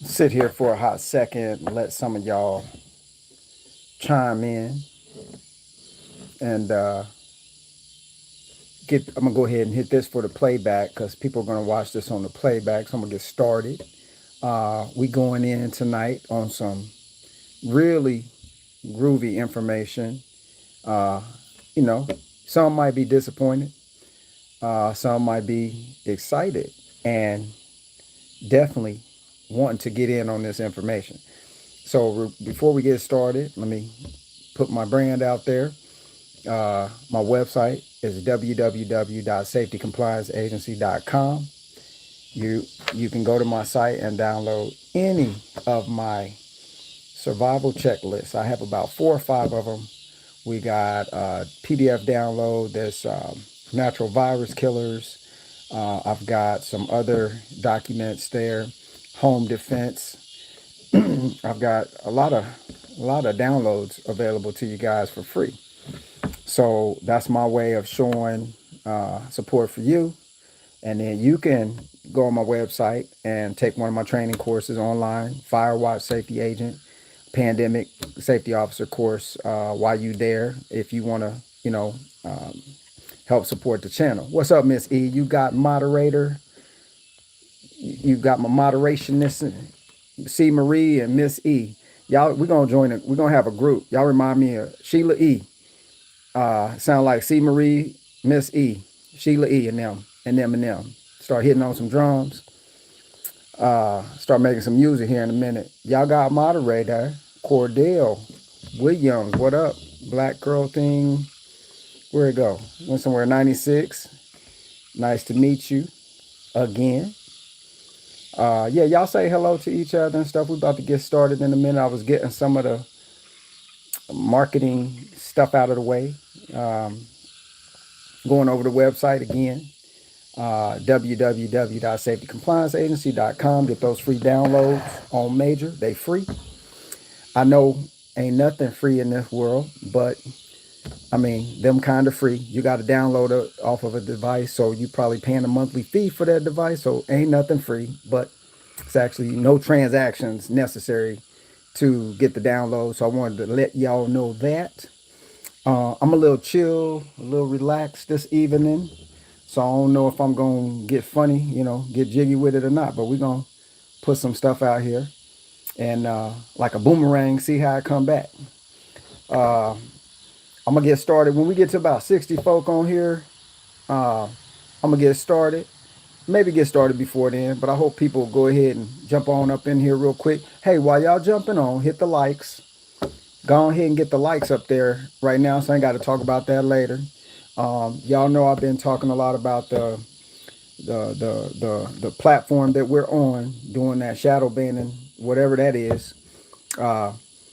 sit here for a hot second and let some of y'all chime in and I'm gonna go ahead and hit this for the playback because people are gonna watch this on the playback. So I'm gonna get started. We going in tonight on some really groovy information. Uh, you know, some might be disappointed, some might be excited, and definitely wanting to get in on this information. So before we get started, let me put my brand out there. My website is www.safetycomplianceagency.com. You can go to my site and download any of my survival checklists. I have about 4 or 5 of them. We got PDF download. There's natural virus killers. I've got some other documents there. Home defense. I've got a lot of downloads available to you guys for free. So that's my way of showing support for you. And then you can go on my website and take one of my training courses online, Firewatch Safety Agent, Pandemic Safety Officer course while you there if you want to, um, help support the channel. What's up, Miss E? You got moderator. You got my moderationist, C. Marie and Miss E. Y'all, we're going to join it. We're going to have a group. Y'all remind me of Sheila E. Sound like C. Marie, Miss E, Sheila E, and them, and them. Start hitting on some drums. Start making some music here in a minute. Y'all got moderator, Cordell Williams. What up? Black girl thing. Where'd it go? Went somewhere 96. Nice to meet you again. Yeah, y'all say hello to each other and stuff. We're about to get started in a minute. I was getting some of the marketing stuff out of the way. Going over the website again, www.safetycomplianceagency.com. Get those free downloads on Major. They free. I know ain't nothing free in this world, but I mean, them kind of free. You got to download it off of a device, so you probably paying a monthly fee for that device. So ain't nothing free, but it's actually no transactions necessary to get the download. So I wanted to let y'all know that. I'm a little chill, a little relaxed this evening. So I don't know if I'm going to get funny, get jiggy with it or not. But we're going to put some stuff out here. And like a boomerang, see how it come back. I'm going to get started. When we get to about 60 folk on here, I'm going to get started. Maybe get started before then. But I hope people go ahead and jump on up in here real quick. Hey, while y'all jumping on, hit the likes. Go ahead and get the likes up there right now, so I ain't got to talk about that later. Y'all know I've been talking a lot about the platform that we're on, doing that shadow banning, whatever that is.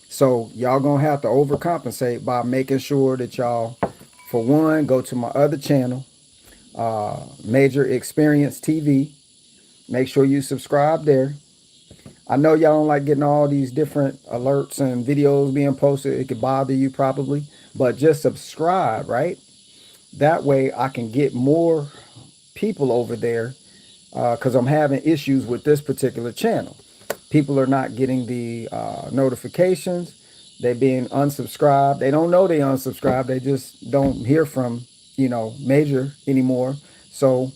So y'all gonna have to overcompensate by making sure that y'all, for one, go to my other channel, Major Experience TV. Make sure you subscribe there. I know y'all don't like getting all these different alerts and videos being posted. It could bother you probably, but just subscribe, right? That way I can get more people over there because I'm having issues with this particular channel. People are not getting the notifications. They're being unsubscribed. They don't know they unsubscribed. They just don't hear from, Major anymore. So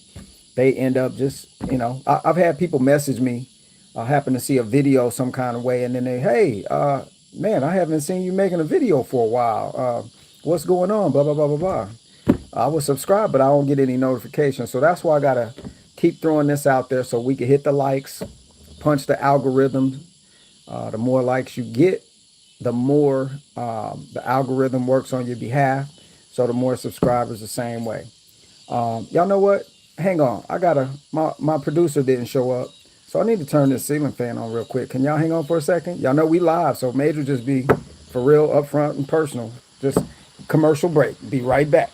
they end up just, I've had people message me. I happen to see a video some kind of way, and then hey, man, I haven't seen you making a video for a while. What's going on? Blah, blah, blah, blah, blah. I was subscribed, but I don't get any notifications. So that's why I got to keep throwing this out there so we can hit the likes, punch the algorithm. The more likes you get, the more the algorithm works on your behalf. So the more subscribers the same way. Y'all know what? Hang on. My producer didn't show up. So I need to turn this ceiling fan on real quick. Can y'all hang on for a second? Y'all know we live, so Major just be for real, upfront, and personal. Just commercial break. Be right back.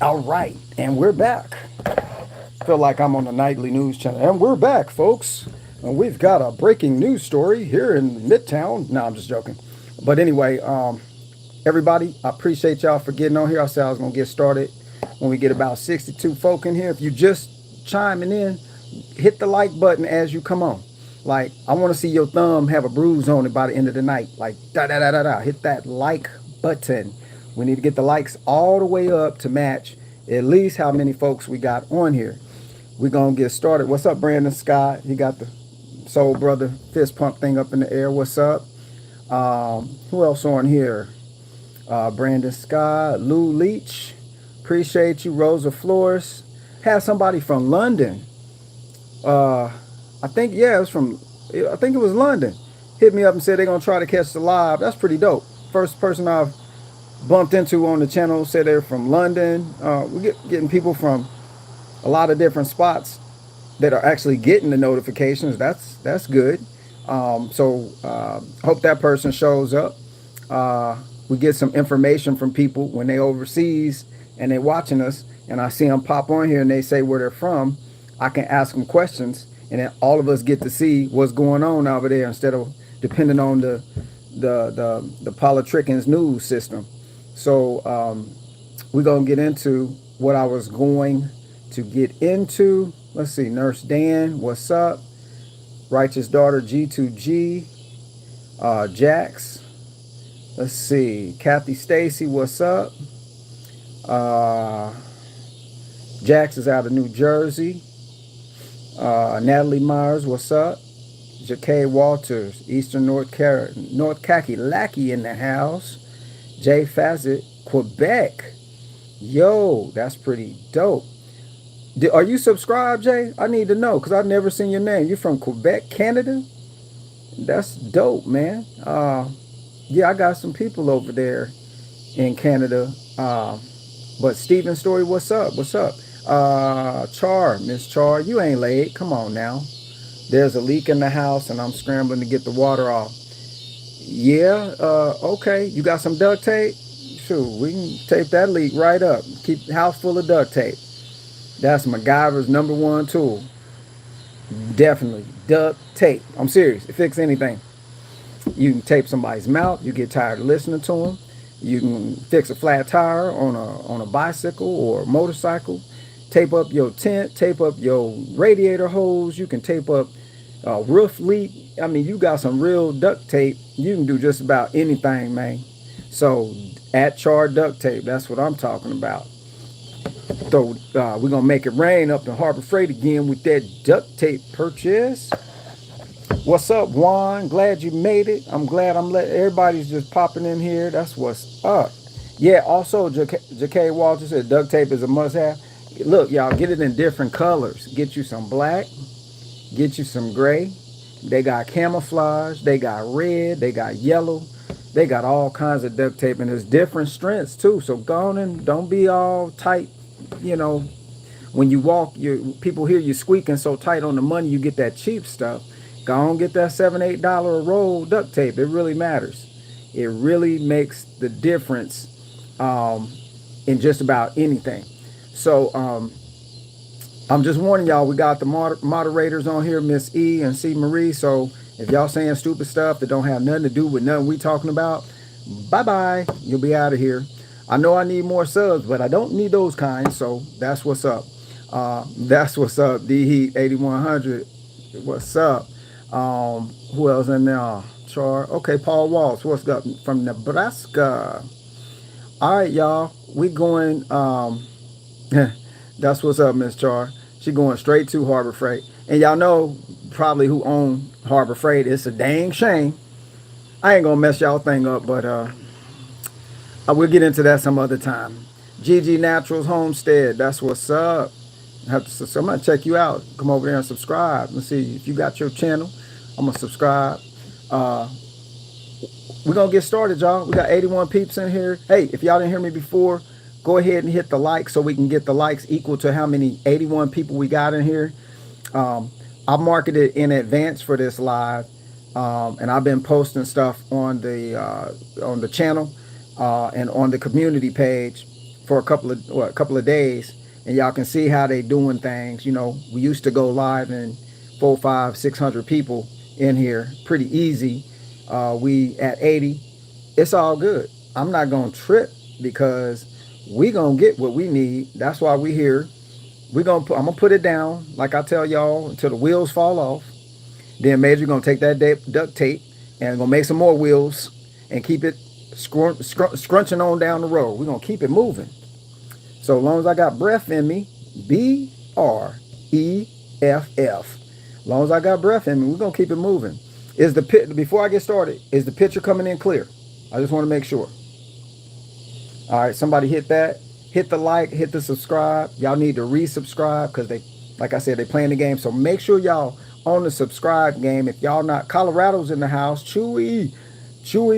All right, and we're back. Feel like I'm on the nightly news channel. And we're back, folks. And we've got a breaking news story here in Midtown. No, I'm just joking. But anyway, everybody, I appreciate y'all for getting on here. I said I was gonna get started when we get about 62 folk in here. If you just chiming in, hit the like button as you come on. Like, I want to see your thumb have a bruise on it by the end of the night. Like, da da da da da. Hit that like button. We need to get the likes all the way up to match at least how many folks we got on here. We're gonna get started. What's up, Brandon Scott? He got the Soul Brother fist pump thing up in the air. What's up? Who else on here? Brandon Scott, Lou Leach. Appreciate you, Rosa Flores. Had somebody from London. I think, yeah, it was from, I think it was London. Hit me up and said they're gonna try to catch the live. That's pretty dope. First person I've bumped into on the channel said they're from London. We're getting people from a lot of different spots that are actually getting the notifications. That's good. Hope that person shows up. We get some information from people when they overseas and they watching us, and I see them pop on here and they say where they're from. I can ask them questions, and then all of us get to see what's going on over there instead of depending on the politricans news system. So we're gonna get into what I was going to get into. Let's see, Nurse Dan, what's up? Righteous Daughter G2G, Jax. Let's see, Kathy Stacy, what's up? Jax is out of New Jersey. Natalie Myers, what's up? Ja'Kay Walters, Eastern North Kakalaki in the house. Jay Fazit, Quebec. Yo, that's pretty dope. Are you subscribed, Jay? I need to know because I've never seen your name. You're from Quebec, Canada? That's dope, man. Yeah, I got some people over there in Canada. But Steven Story, what's up? What's up? Miss Char, you ain't late. Come on now. There's a leak in the house and I'm scrambling to get the water off. Yeah, okay. You got some duct tape? Shoot, we can tape that leak right up. Keep the house full of duct tape. That's MacGyver's #1 tool. Definitely. Duct tape. I'm serious. It fixes anything. You can tape somebody's mouth. You get tired of listening to them. You can fix a flat tire on a bicycle or a motorcycle. Tape up your tent. Tape up your radiator hose. You can tape up a roof leak. I mean, you got some real duct tape. You can do just about anything, man. So, at Char Duct Tape, that's what I'm talking about. So, we're going to make it rain up in Harbor Freight again with that duct tape purchase. What's up, Juan? Glad you made it. I'm glad everybody's just popping in here. That's what's up. Yeah, also, Ja'Kay Walters said duct tape is a must-have. Look, y'all, get it in different colors. Get you some black. Get you some gray. They got camouflage. They got red. They got yellow. They got all kinds of duct tape, and there's different strengths, too. So go on and don't be all tight, you know. When you walk, people hear you squeaking so tight on the money, you get that cheap stuff. Go on, get that $7, $8 a roll duct tape. It really matters. It really makes the difference in just about anything. So I'm just warning y'all, we got the moderators on here, Miss E and C. Marie. So if y'all saying stupid stuff that don't have nothing to do with nothing we talking about, bye-bye. You'll be out of here. I know I need more subs, but I don't need those kinds. So that's what's up. That's what's up. D-Heat 8100. What's up? Who else in there? Char. Okay, Paul Walsh. What's up from Nebraska? All right, y'all. We going. That's what's up, Miss Char. She going straight to Harbor Freight, and y'all know probably who own Harbor Freight. It's a dang shame. I ain't gonna mess y'all thing up, but I will get into that some other time. GG Naturals Homestead. That's what's up. So I'm gonna check you out. Come over there and subscribe. Let's see if you got your channel. I'm gonna subscribe. We're gonna get started, y'all. We got 81 peeps in here. Hey, if y'all didn't hear me before, go ahead and hit the like so we can get the likes equal to how many 81 people we got in here. I marketed in advance for this live, and I've been posting stuff on the channel and on the community page for a couple of days. And y'all can see how they doing things. You know, we used to go live and 400, 500, 600 people in here pretty easy. We at 80. It's all good. I'm not gonna trip because we gonna get what we need. That's why we here. I'm gonna put it down like I tell y'all until the wheels fall off. Then Major gonna take that duct tape and gonna make some more wheels and keep it scrunching on down the road. We're gonna keep it moving. So as long as I got breath in me, BREFF. As long as I got breath in me, we're gonna keep it moving. Is the pit before I get started? Is the picture coming in clear? I just want to make sure. All right, somebody hit that. Hit the like, hit the subscribe. Y'all need to resubscribe because they, like I said, they playing the game. So make sure y'all on the subscribe game. If y'all not, Colorado's in the house. Chewy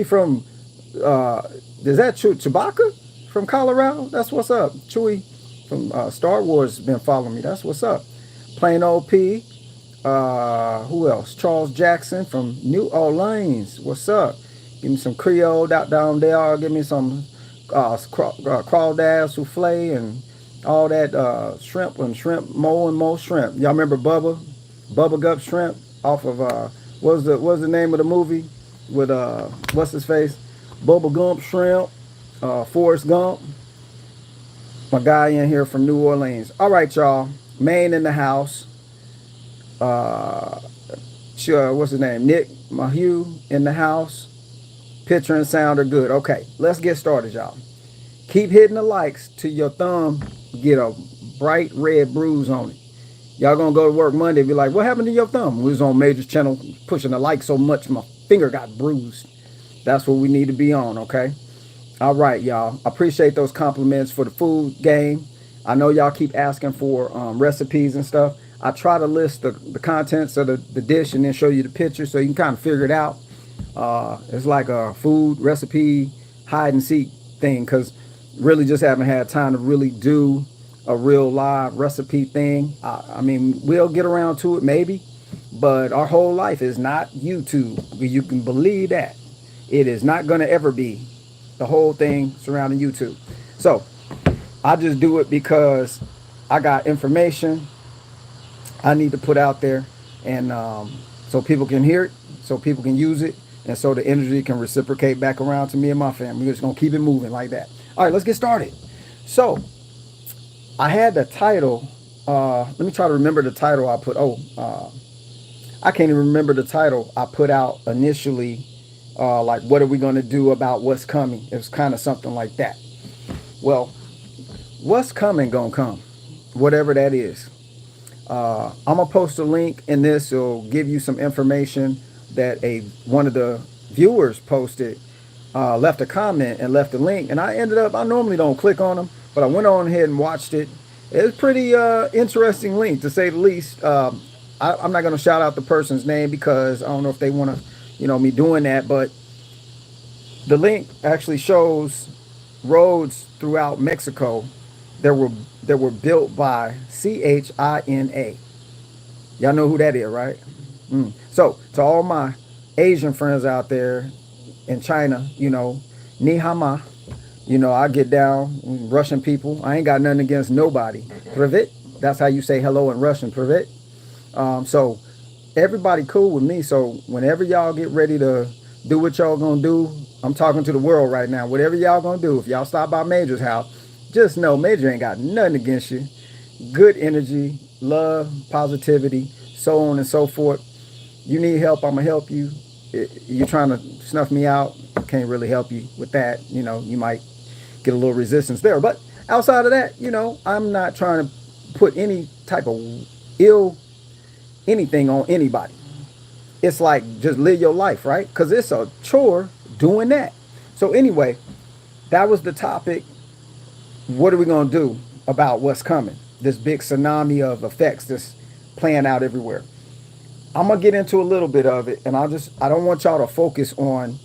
from, is that Chewbacca from Colorado? That's what's up. Chewy from Star Wars has been following me. That's what's up. Plain old P. Who else? Charles Jackson from New Orleans. What's up? Give me some Creole down there. Give me some crawdad souffle and all that shrimp and mo shrimp. Y'all remember Bubba Gup shrimp off of what's the name of the movie with what's his face? Bubba Gump shrimp, Forrest Gump. My guy in here from New Orleans. All right, y'all. Maine in the house. What's his name? Nick Mahue in the house. Picture and sound are good. Okay, let's get started, y'all. Keep hitting the likes till your thumb get a bright red bruise on it. Y'all gonna go to work Monday and be like, what happened to your thumb? We was on Major's channel pushing the like so much my finger got bruised. That's what we need to be on, okay? All right, y'all. Appreciate those compliments for the food game. I know y'all keep asking for recipes and stuff. I try to list the contents of the dish and then show you the picture so you can kind of figure it out. It's like a food recipe hide and seek thing because really just haven't had time to really do a real live recipe thing. I mean, we'll get around to it maybe, but our whole life is not YouTube. You can believe that. It is not going to ever be the whole thing surrounding YouTube. So I just do it because I got information I need to put out there, and so people can hear it, so people can use it, and so the energy can reciprocate back around to me and my family. We're just gonna keep it moving like that. All right, let's get started. So I had the title. Let me try to remember the title I put. I can't even remember the title I put out initially. Like, what are we gonna do about what's coming? It was kind of something like that. Well, what's coming gonna come, whatever that is. I'm gonna post a link in this. It'll give you some information that one of the viewers posted, left a comment and left a link, and I normally don't click on them, but I went on ahead and watched it. It's pretty interesting link to say the least. I'm not gonna shout out the person's name because I don't know if they want to, me doing that, but the link actually shows roads throughout Mexico that were built by China. Y'all know who that is, right? So to all my Asian friends out there in China, ni hama, I get down, Russian people. I ain't got nothing against nobody. Privet, that's how you say hello in Russian, privet. So everybody cool with me. So whenever y'all get ready to do what y'all gonna do, I'm talking to the world right now. Whatever y'all gonna do, if y'all stop by Major's house, just know Major ain't got nothing against you. Good energy, love, positivity, so on and so forth. You need help, I'm gonna help you. You're trying to snuff me out, I can't really help you with that. You might get a little resistance there. But outside of that, I'm not trying to put any type of ill anything on anybody. It's like, just live your life, right? Because it's a chore doing that. So anyway, that was the topic. What are we going to do about what's coming? This big tsunami of effects that's playing out everywhere. I'm going to get into a little bit of it, and I don't want y'all to focus on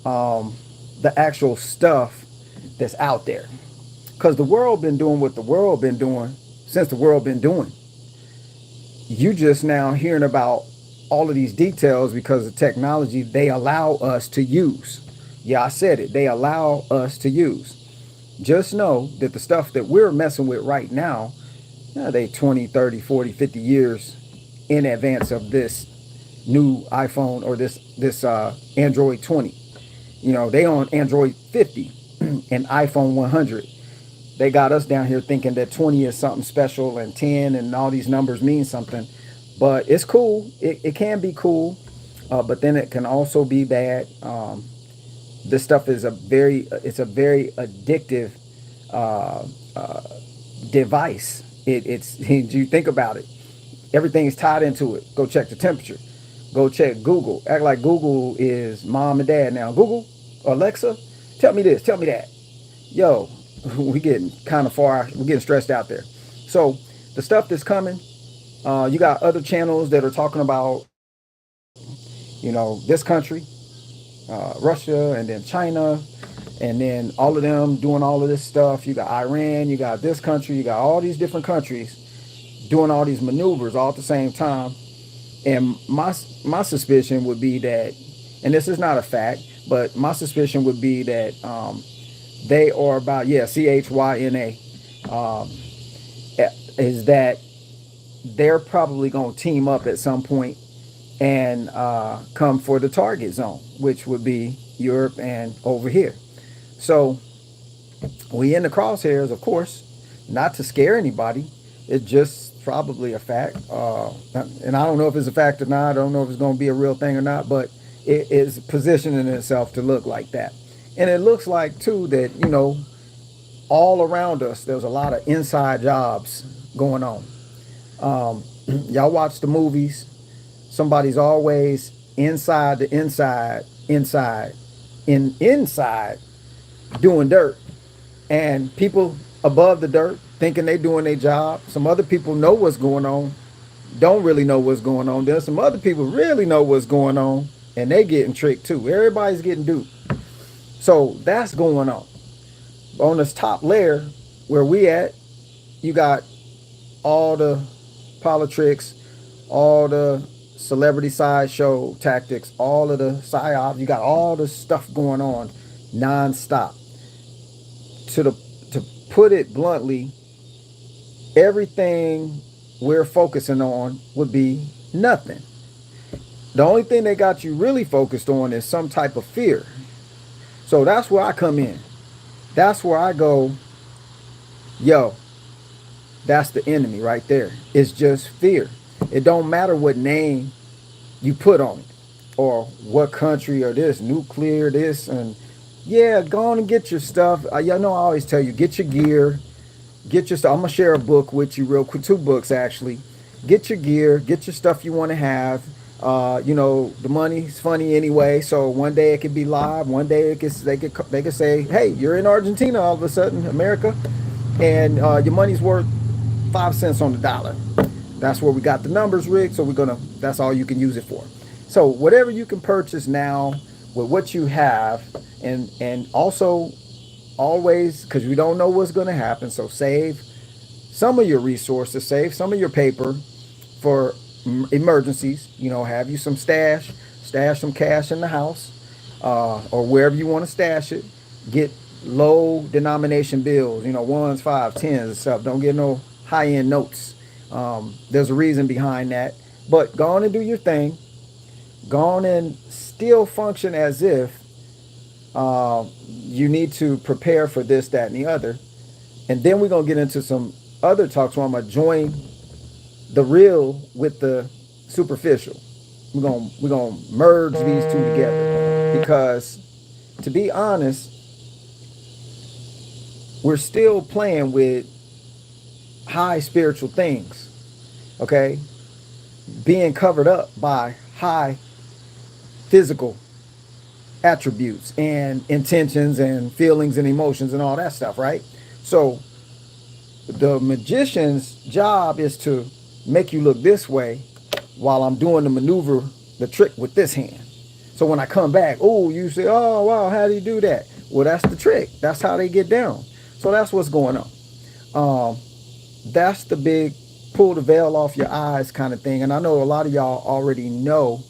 the actual stuff that's out there. Because the world been doing what the world been doing since the world been doing. You just now hearing about all of these details because of technology they allow us to use. Yeah, I said it. They allow us to use. Just know that the stuff that we're messing with right now, they 20, 30, 40, 50 years in advance of this new iPhone or this Android 20. They on Android 50. an iPhone 100. They got us down here thinking that 20 is something special and 10 and all these numbers mean something. But it's cool. It can be cool, but then it can also be bad. This stuff is it's a very addictive uh, uh, device. It's you think about it, everything is tied into it. Go check the temperature. Go check Google. Act like Google is mom and dad now. Google, Alexa, tell me this, tell me that. Yo, we getting kind of far. We're getting stressed out there. So the stuff that's coming, you got other channels that are talking about, this country, Russia, and then China, and then all of them doing all of this stuff. You got Iran, you got this country, you got all these different countries doing all these maneuvers all at the same time. And my suspicion would be that, and this is not a fact, but my suspicion would be that they are about, yeah, CHYNA, is that they're probably going to team up at some point and come for the target zone, which would be Europe and over here. So we in the crosshairs, of course, not to scare anybody. It's just probably a fact. And I don't know if it's a fact or not. I don't know if it's going to be a real thing or not, but it is positioning itself to look like that. And it looks like, too, that, all around us, there's a lot of inside jobs going on. Y'all watch the movies. Somebody's always inside the inside doing dirt. And people above the dirt thinking they doing their job. Some other people know what's going on, don't really know what's going on. There's some other people really know what's going on, and they getting tricked too. Everybody's getting duped. So that's going on. On this top layer where we at, you got all the politics, all the celebrity sideshow tactics, all of the psyops. You got all the stuff going on nonstop. To put it bluntly, everything we're focusing on would be nothing. The only thing they got you really focused on is some type of fear. So that's where I come in. That's where I go, yo, that's the enemy right there. It's just fear. It don't matter what name you put on it or what country or this, nuclear, this, and yeah, go on and get your stuff. Y'all know I always tell you, get your gear, get your stuff. I'm going to share a book with you real quick, 2 books actually. Get your gear, get your stuff you want to have. The money's funny anyway, so one day it could be live, one day they could say, hey, you're in Argentina all of a sudden, America, and your money's worth 5 cents on the dollar. That's where we got the numbers rigged, so that's all you can use it for. So whatever you can purchase now with what you have, and also always, because we don't know what's going to happen, so save some of your resources, save some of your paper for emergencies. Have you some stash some cash in the house, or wherever you want to stash it. Get low denomination bills, ones, five, tens and stuff. Don't get no high-end notes. There's a reason behind that, but go on and do your thing. Go on and still function as if you need to prepare for this, that, and the other. And then we're going to get into some other talks where I'm going to join the real with the superficial. We're gonna merge these two together, because to be honest, we're still playing with high spiritual things, okay? Being covered up by high physical attributes and intentions and feelings and emotions and all that stuff, right? So the magician's job is to make you look this way while I'm doing the maneuver, the trick with this hand. So when I come back, oh, you say, oh, wow, how do you do that? Well, that's the trick. That's how they get down. So that's what's going on. That's the big pull the veil off your eyes kind of thing. And I know a lot of y'all already know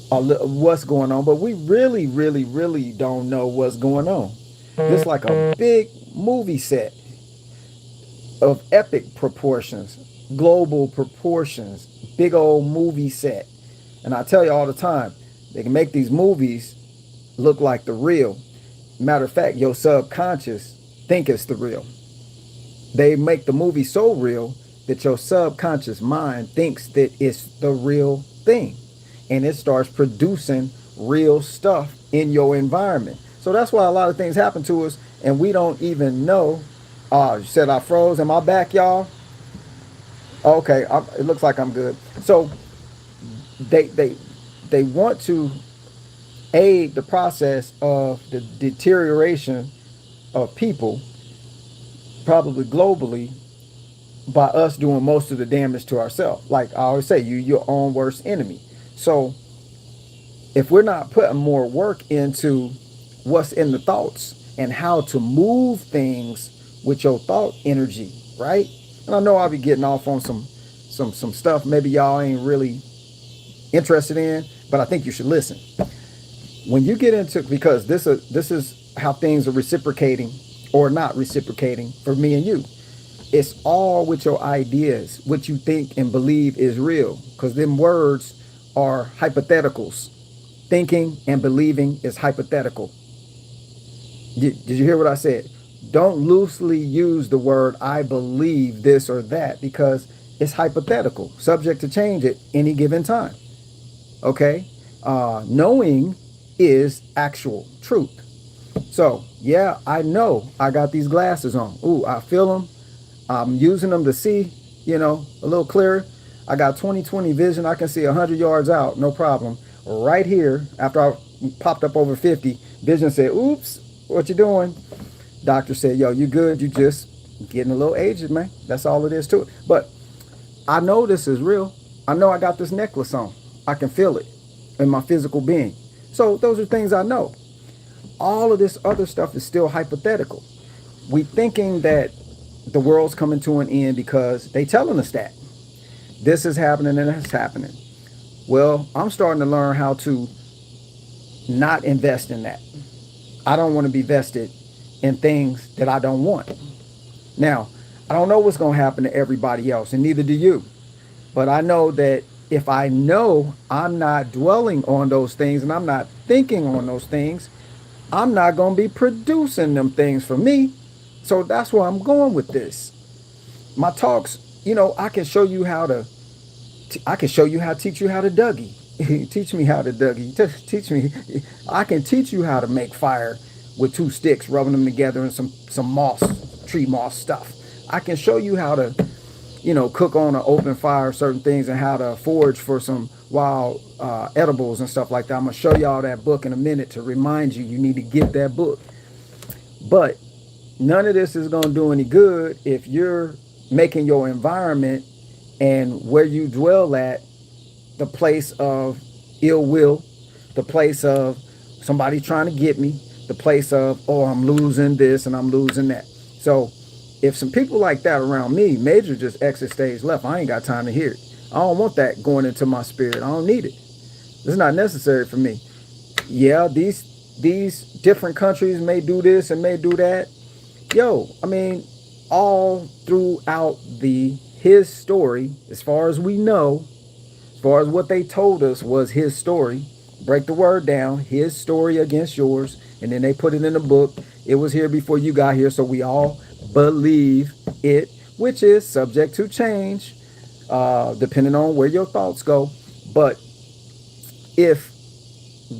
what's going on, but we really, really, really don't know what's going on. It's like a big movie set of epic proportions, global proportions, big old movie set. And I tell you all the time, they can make these movies look like the real. Matter of fact, your subconscious think it's the real. They make the movie so real that your subconscious mind thinks that it's the real thing. And it starts producing real stuff in your environment. So that's why a lot of things happen to us and we don't even know. You said I froze. Am I back, y'all? Okay, it looks like I'm good. So they they they want to aid the process of the deterioration of people, probably globally, by us doing most of the damage to ourselves. Like I always say, you your own worst enemy. So if we're not putting more work into what's in the thoughts and how to move things with your thought energy, right? And I know I'll be getting off on some stuff maybe y'all ain't really interested in, but I think you should listen. When you get into, because this is how things are reciprocating or not reciprocating for me and you. It's all with your ideas, what you think and believe is real, because them words are hypotheticals. Thinking and believing is hypothetical. Did you hear what I said? Don't loosely use the word I believe this or that because it's hypothetical, subject to change at any given time. Okay? Knowing is actual truth. So, yeah, I know I got these glasses on. Ooh, I feel them. I'm using them to see, a little clearer. I got 20/20 vision. I can see 100 yards out, no problem. Right here, after I popped up over 50, vision said, oops, what you doing? Doctor said, yo, you good? You just getting a little aged, man. That's all it is to it. But I know this is real. I know I got this necklace on. I can feel it in my physical being. So those are things I know. All of this other stuff is still hypothetical. We thinking that the world's coming to an end because they telling us that this is happening and that's happening. Well, I'm starting to learn how to not invest in that. I don't want to be vested in things that I don't want. Now, I don't know what's going to happen to everybody else, and neither do you. But I know that if I know I'm not dwelling on those things and I'm not thinking on those things, I'm not going to be producing them things for me. So that's where I'm going with this. My talks, I can show you how to, I can show you how to teach you how to Dougie. Teach me how to Dougie. Teach me. I can teach you how to make fire with 2 sticks, rubbing them together and some moss, tree moss stuff. I can show you how to, cook on an open fire, certain things, and how to forage for some wild edibles and stuff like that. I'm going to show y'all that book in a minute to remind you need to get that book. But none of this is going to do any good if you're making your environment and where you dwell at the place of ill will, the place of somebody trying to get me, the place of, oh, I'm losing this and I'm losing that. So if some people like that around me, major just exit stage left. I ain't got time to hear it. I don't want that going into my spirit. I don't need it. It's not necessary for me. Yeah, these different countries may do this and may do that. Yo, I mean, all throughout his story, as far as we know, as far as what they told us was his story, break the word down, his story against yours, and then they put it in a book. It was here before you got here, so we all believe it, which is subject to change, depending on where your thoughts go. But if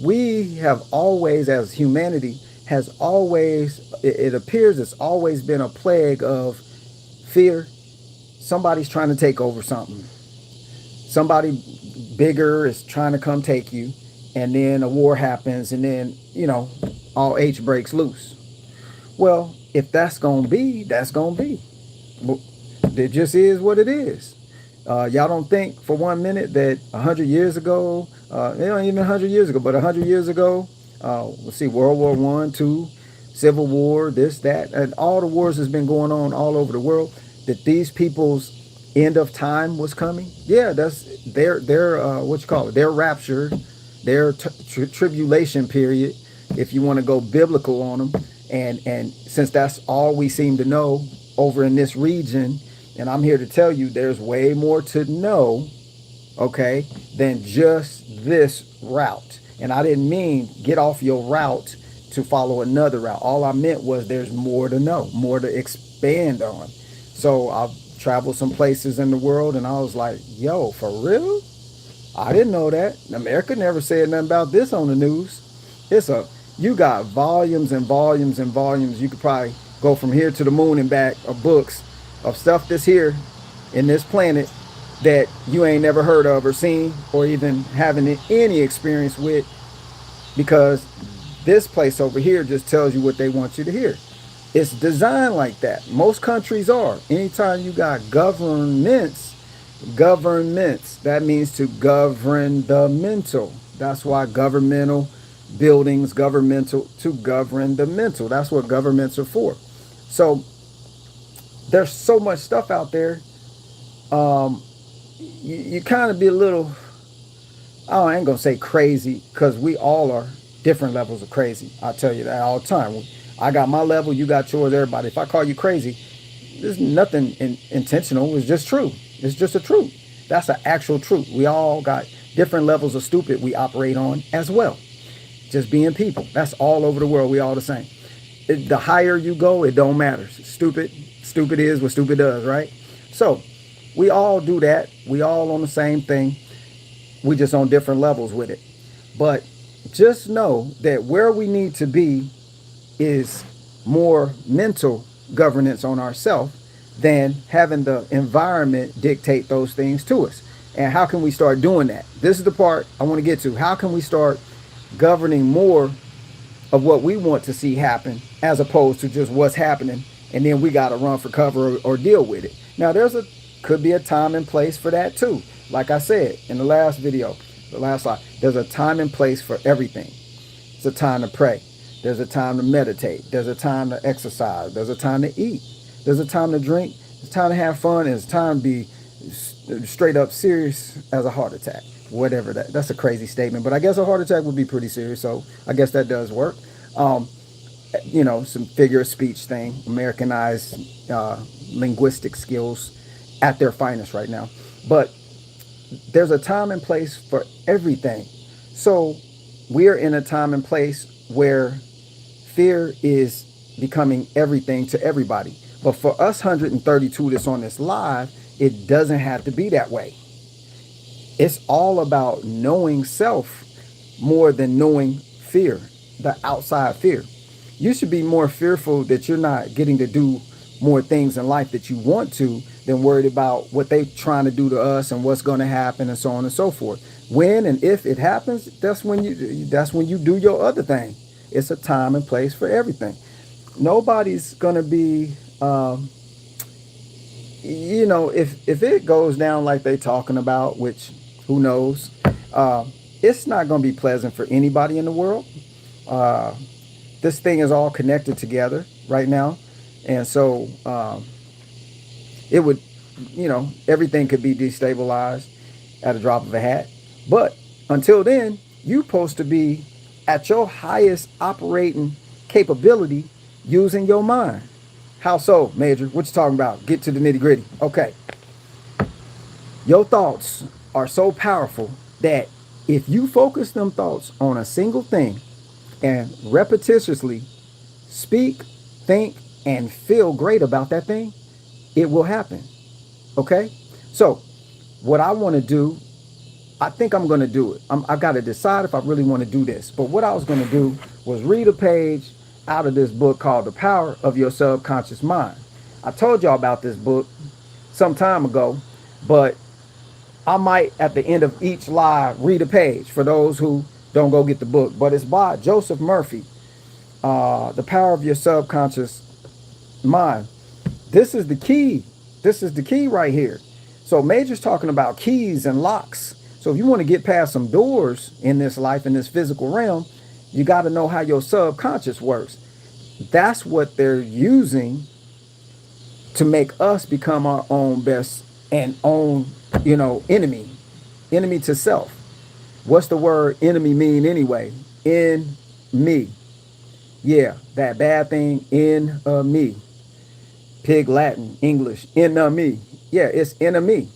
we have always, as humanity, has always, it appears it's always been a plague of fear. Somebody's trying to take over something. Somebody bigger is trying to come take you. And then a war happens and then, all H breaks loose. Well, if that's going to be, that's going to be. It just is what it is. Y'all don't think for 1 minute that 100 years ago, not even 100 years ago, but 100 years ago, let's see, World War I, II, Civil War, this, that, and all the wars that's been going on all over the world, that these people's end of time was coming? Yeah, that's their their rapture, their tribulation period, if you want to go biblical on them. And since that's all we seem to know over in this region, and I'm here to tell you there's way more to know, okay, than just this route. And I didn't mean get off your route to follow another route. All I meant was there's more to know, more to expand on. So I've traveled some places in the world and I was like, yo, for real? I didn't know that. America never said nothing about this on the news. It's a you got volumes and volumes and volumes. You could probably go from here to the moon and back of books of stuff that's here in this planet that you ain't never heard of or seen or even having any experience with, because this place over here just tells you what they want you to hear. It's designed like that. Most countries are. Anytime you got governments, that means to govern the mental. That's why governmental buildings, governmental, to govern the mental. That's what governments are for. So there's so much stuff out there. You kind of be a little, oh, I ain't gonna say crazy, because we all are different levels of crazy. I tell you that all the time. I got my level, you got yours, everybody. If I call you crazy, there's nothing intentional. It's just true. It's just a truth. That's an actual truth. We all got different levels of stupid we operate on as well. Just being people. That's all over the world. We all the same. The higher you go, it don't matter. Stupid is what stupid does, right? So we all do that. We all on the same thing. We just on different levels with it. But just know that where we need to be is more mental governance on ourselves than having the environment dictate those things to us. And how can we start doing that? This is the part I want to get to. How can we start governing more of what we want to see happen as opposed to just what's happening and then we got to run for cover or deal with it? Now could be a time and place for that too. Like I said in the last video, the last slide, there's a time and place for everything. It's a time to pray. There's a time to meditate. There's a time to exercise. There's a time to eat. There's a time to drink. It's time to have fun. And it's time to be straight up serious as a heart attack. Whatever that's a crazy statement, but I guess a heart attack would be pretty serious. So I guess that does work. Some figure of speech thing, Americanized linguistic skills at their finest right now. But there's a time and place for everything. So we're in a time and place where fear is becoming everything to everybody. But for us 132 that's on this live, it doesn't have to be that way. It's all about knowing self more than knowing fear, the outside fear. You should be more fearful that you're not getting to do more things in life that you want to than worried about what they're trying to do to us and what's going to happen and so on and so forth. When and if it happens, that's when you do your other thing. It's a time and place for everything. Nobody's going to be, if it goes down like they talking about, which who knows, it's not going to be pleasant for anybody in the world. This thing is all connected together right now. And so it would, everything could be destabilized at a drop of a hat. But until then, you're supposed to be at your highest operating capability using your mind. How so, Major? What you talking about? Get to the nitty gritty. Okay. Your thoughts are so powerful that if you focus them thoughts on a single thing and repetitiously speak, think, and feel great about that thing, it will happen. Okay? So what I want to do, I think I'm going to do it. I got to decide if I really want to do this. But what I was going to do was read a page out of this book called The Power of Your Subconscious Mind. I told y'all about this book some time ago, but I might at the end of each live read a page for those who don't go get the book. But it's by Joseph Murphy, The Power of Your Subconscious Mind. This is the key. This is the key right here. So Major's talking about keys and locks. So if you want to get past some doors in this life, in this physical realm, you got to know how your subconscious works. That's what they're using to make us become our own best and own, enemy to self. What's the word enemy mean anyway? In me. Yeah, that bad thing in me. Pig Latin, English, in me. Yeah, it's enemy.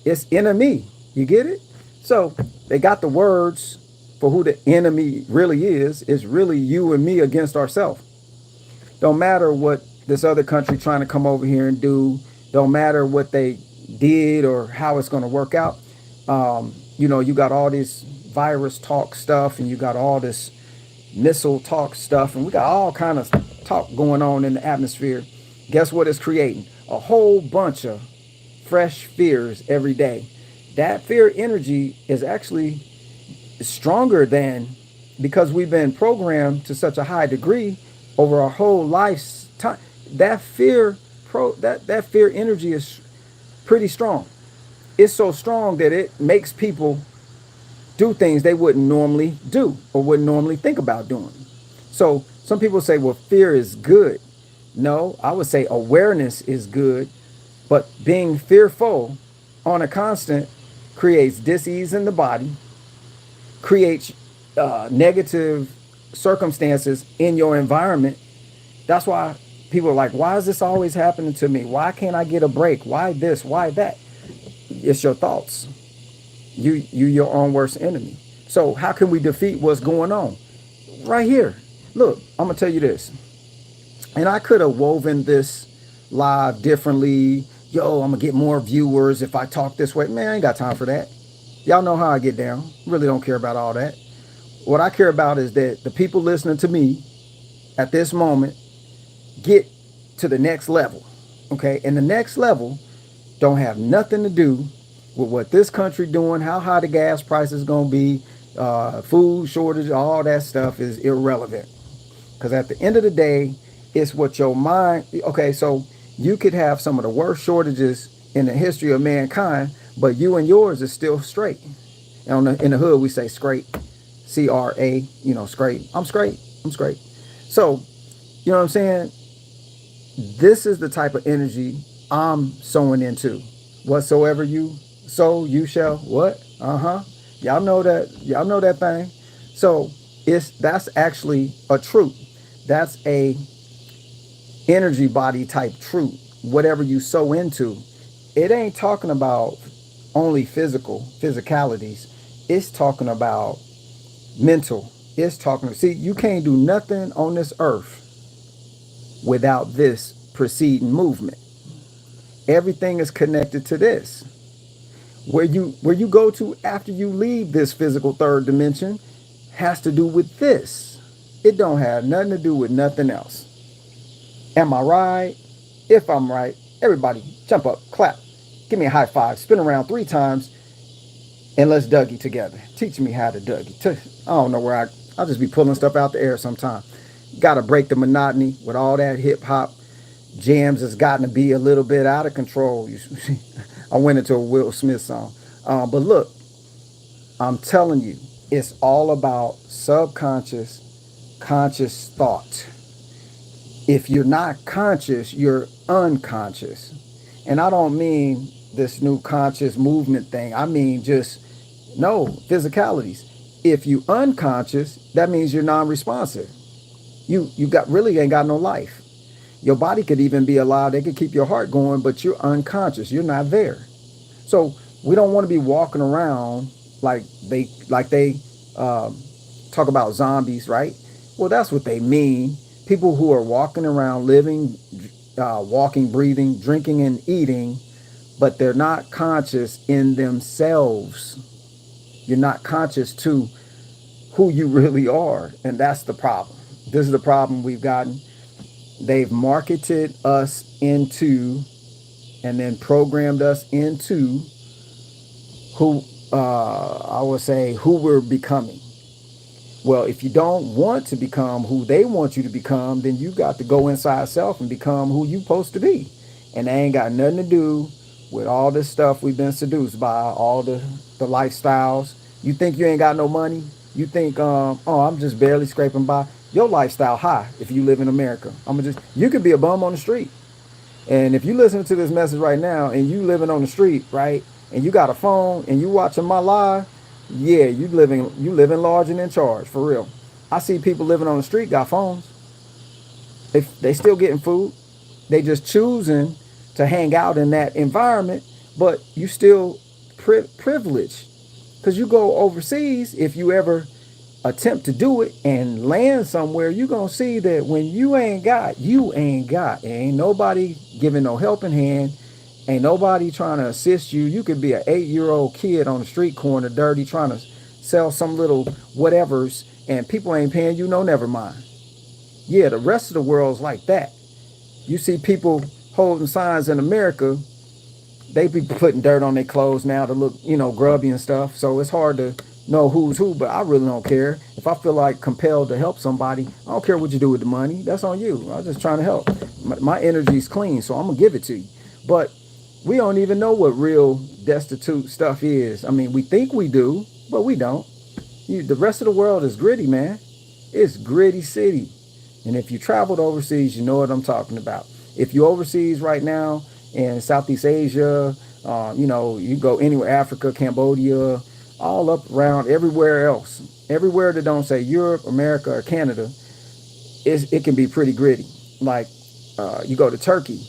It's enemy. You get it? So they got the words for who the enemy really is. It's really you and me against ourselves. Don't matter what this other country trying to come over here and do. Don't matter what they did or how it's going to work out. You got all this virus talk stuff, and you got all this missile talk stuff, and we got all kind of talk going on in the atmosphere. Guess what it's creating? A whole bunch of fresh fears every day. That fear energy is actually stronger than, because we've been programmed to such a high degree over our whole lifetime. That fear that fear energy is pretty strong. It's so strong that it makes people do things they wouldn't normally do or wouldn't normally think about doing. So some people say, well, fear is good. No, I would say awareness is good, but being fearful on a constant creates dis-ease in the body, creates negative circumstances in your environment. That's why people are like, why is this always happening to me? Why can't I get a break? Why this? Why that? It's your thoughts. You your own worst enemy. So how can we defeat what's going on? Right here. Look, I'm gonna tell you this. And I could have woven this live differently. Yo, I'm gonna get more viewers if I talk this way. Man, I ain't got time for that. Y'all know how I get down. Really don't care about all that. What I care about is that the people listening to me at this moment get to the next level. Okay? And the next level don't have nothing to do with what this country doing, how high the gas price is going to be, food shortage, all that stuff is irrelevant. Because at the end of the day, it's what your mind. Okay, so you could have some of the worst shortages in the history of mankind, but you and yours is still straight. And in the hood, we say straight, CRA, straight. I'm straight. I'm straight. So, you know what I'm saying? This is the type of energy I'm sowing into. Whatsoever you sow, you shall what? Y'all know that. Y'all know that thing. So that's actually a truth. That's a energy body type truth. Whatever you sow into, it ain't talking about only physicalities. It's talking about mental. It's talking. See, you can't do nothing on this earth without this preceding movement. Everything is connected to this. Where you go to after you leave this physical third dimension has to do with this. It don't have nothing to do with nothing else. Am I right? If I'm right, everybody jump up, clap, give me a high five, spin around 3 times, and let's Dougie together. Teach me how to Dougie. I don't know where I'll just be pulling stuff out the air sometime. Got to break the monotony with all that hip hop jams has gotten to be a little bit out of control. I went into a Will Smith song. But look, I'm telling you, it's all about subconscious, conscious thought. If you're not conscious, you're unconscious. And I don't mean this new conscious movement thing. I mean just no physicalities. If you unconscious, that means you're non-responsive. You got really ain't got no life. Your body could even be alive. They could keep your heart going, but you're unconscious. You're not there. So we don't want to be walking around like they talk about zombies, right? Well, that's what they mean. People who are walking around, living, walking, breathing, drinking, and eating, but they're not conscious in themselves. You're not conscious to who you really are, and that's the problem. This is the problem we've gotten. They've marketed us into and then programmed us into who I would say who we're becoming. Well, if you don't want to become who they want you to become, then you got to go inside self and become who you supposed to be. And they ain't got nothing to do with all this stuff we've been seduced by, all the lifestyles. You think you ain't got no money? You think, oh, I'm just barely scraping by. Your lifestyle high if you live in America. You could be a bum on the street. And if you listen to this message right now and you living on the street, right, and you got a phone and you watching my live, yeah, you living large and in charge, for real. I see people living on the street got phones. They still getting food. They just choosing to hang out in that environment, but you still privileged. Because you go overseas, if you ever attempt to do it and land somewhere, you're going to see that when you ain't got, you ain't got. Ain't nobody giving no helping hand. Ain't nobody trying to assist you. You could be an 8-year-old kid on the street corner, dirty, trying to sell some little whatevers, and people ain't paying you no never mind. Yeah, the rest of the world's like that. You see people holding signs in America, they be putting dirt on their clothes now to look, grubby and stuff. So it's hard to know who's who, but I really don't care. If I feel like compelled to help somebody, I don't care what you do with the money. That's on you. I'm just trying to help. My energy's clean, so I'm going to give it to you. But we don't even know what real destitute stuff is. I mean, we think we do, but we don't. The rest of the world is gritty, man. It's gritty city. And if you traveled overseas, you know what I'm talking about. If you overseas right now in Southeast Asia, you go anywhere, Africa, Cambodia, all up around everywhere else, everywhere that don't say Europe, America, or Canada, it can be pretty gritty. Like you go to Turkey,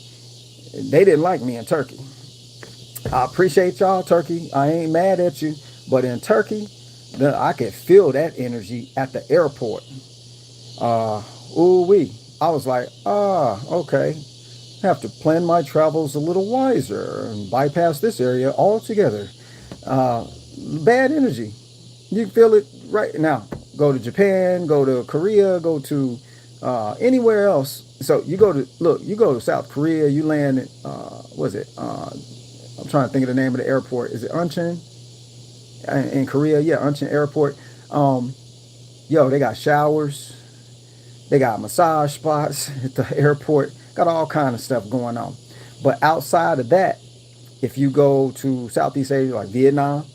they didn't like me in Turkey. I appreciate y'all, Turkey. I ain't mad at you, but in Turkey, I could feel that energy at the airport. Ooh wee. I was like, okay. Have to plan my travels a little wiser and bypass this area altogether. Bad energy. You feel it right now. Go to Japan, go to Korea, go to anywhere else. So you go to South Korea, you land at, what is it? I'm trying to think of the name of the airport. Is it Incheon? In Korea, yeah, Incheon Airport. They got showers. They got massage spots at the airport. Got all kind of stuff going on. But outside of that, if you go to Southeast Asia, like Vietnam,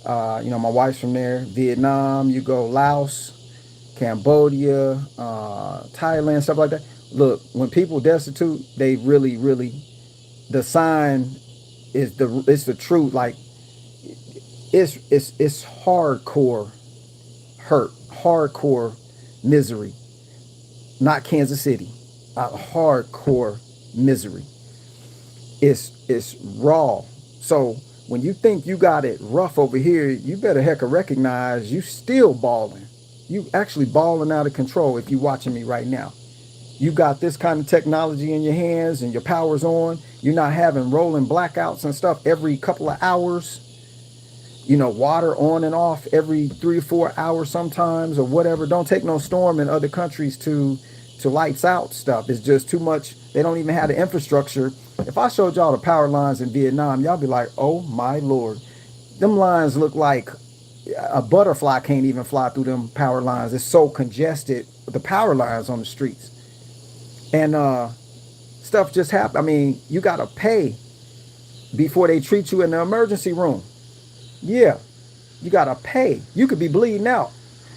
my wife's from there. Vietnam, you go Laos, Cambodia, Thailand, stuff like that. Look, when people destitute, they really, really, the sign is it's the truth. Like it's hardcore hurt, hardcore misery. Not Kansas City, hardcore misery. It's raw. So when you think you got it rough over here, you better hecka recognize you still balling. You actually balling out of control if you watching me right now. You got this kind of technology in your hands and your power's on. You're not having rolling blackouts and stuff every couple of hours. Water on and off every 3 or 4 hours sometimes or whatever. Don't take no storm in other countries to lights out stuff. It's just too much. They don't even have the infrastructure. If I showed y'all the power lines in Vietnam, y'all be like, oh my Lord. Them lines look like a butterfly can't even fly through them power lines. It's so congested with the power lines on the streets. And stuff just happen. I mean, you got to pay before they treat you in the emergency room. Yeah, you got to pay. You could be bleeding out.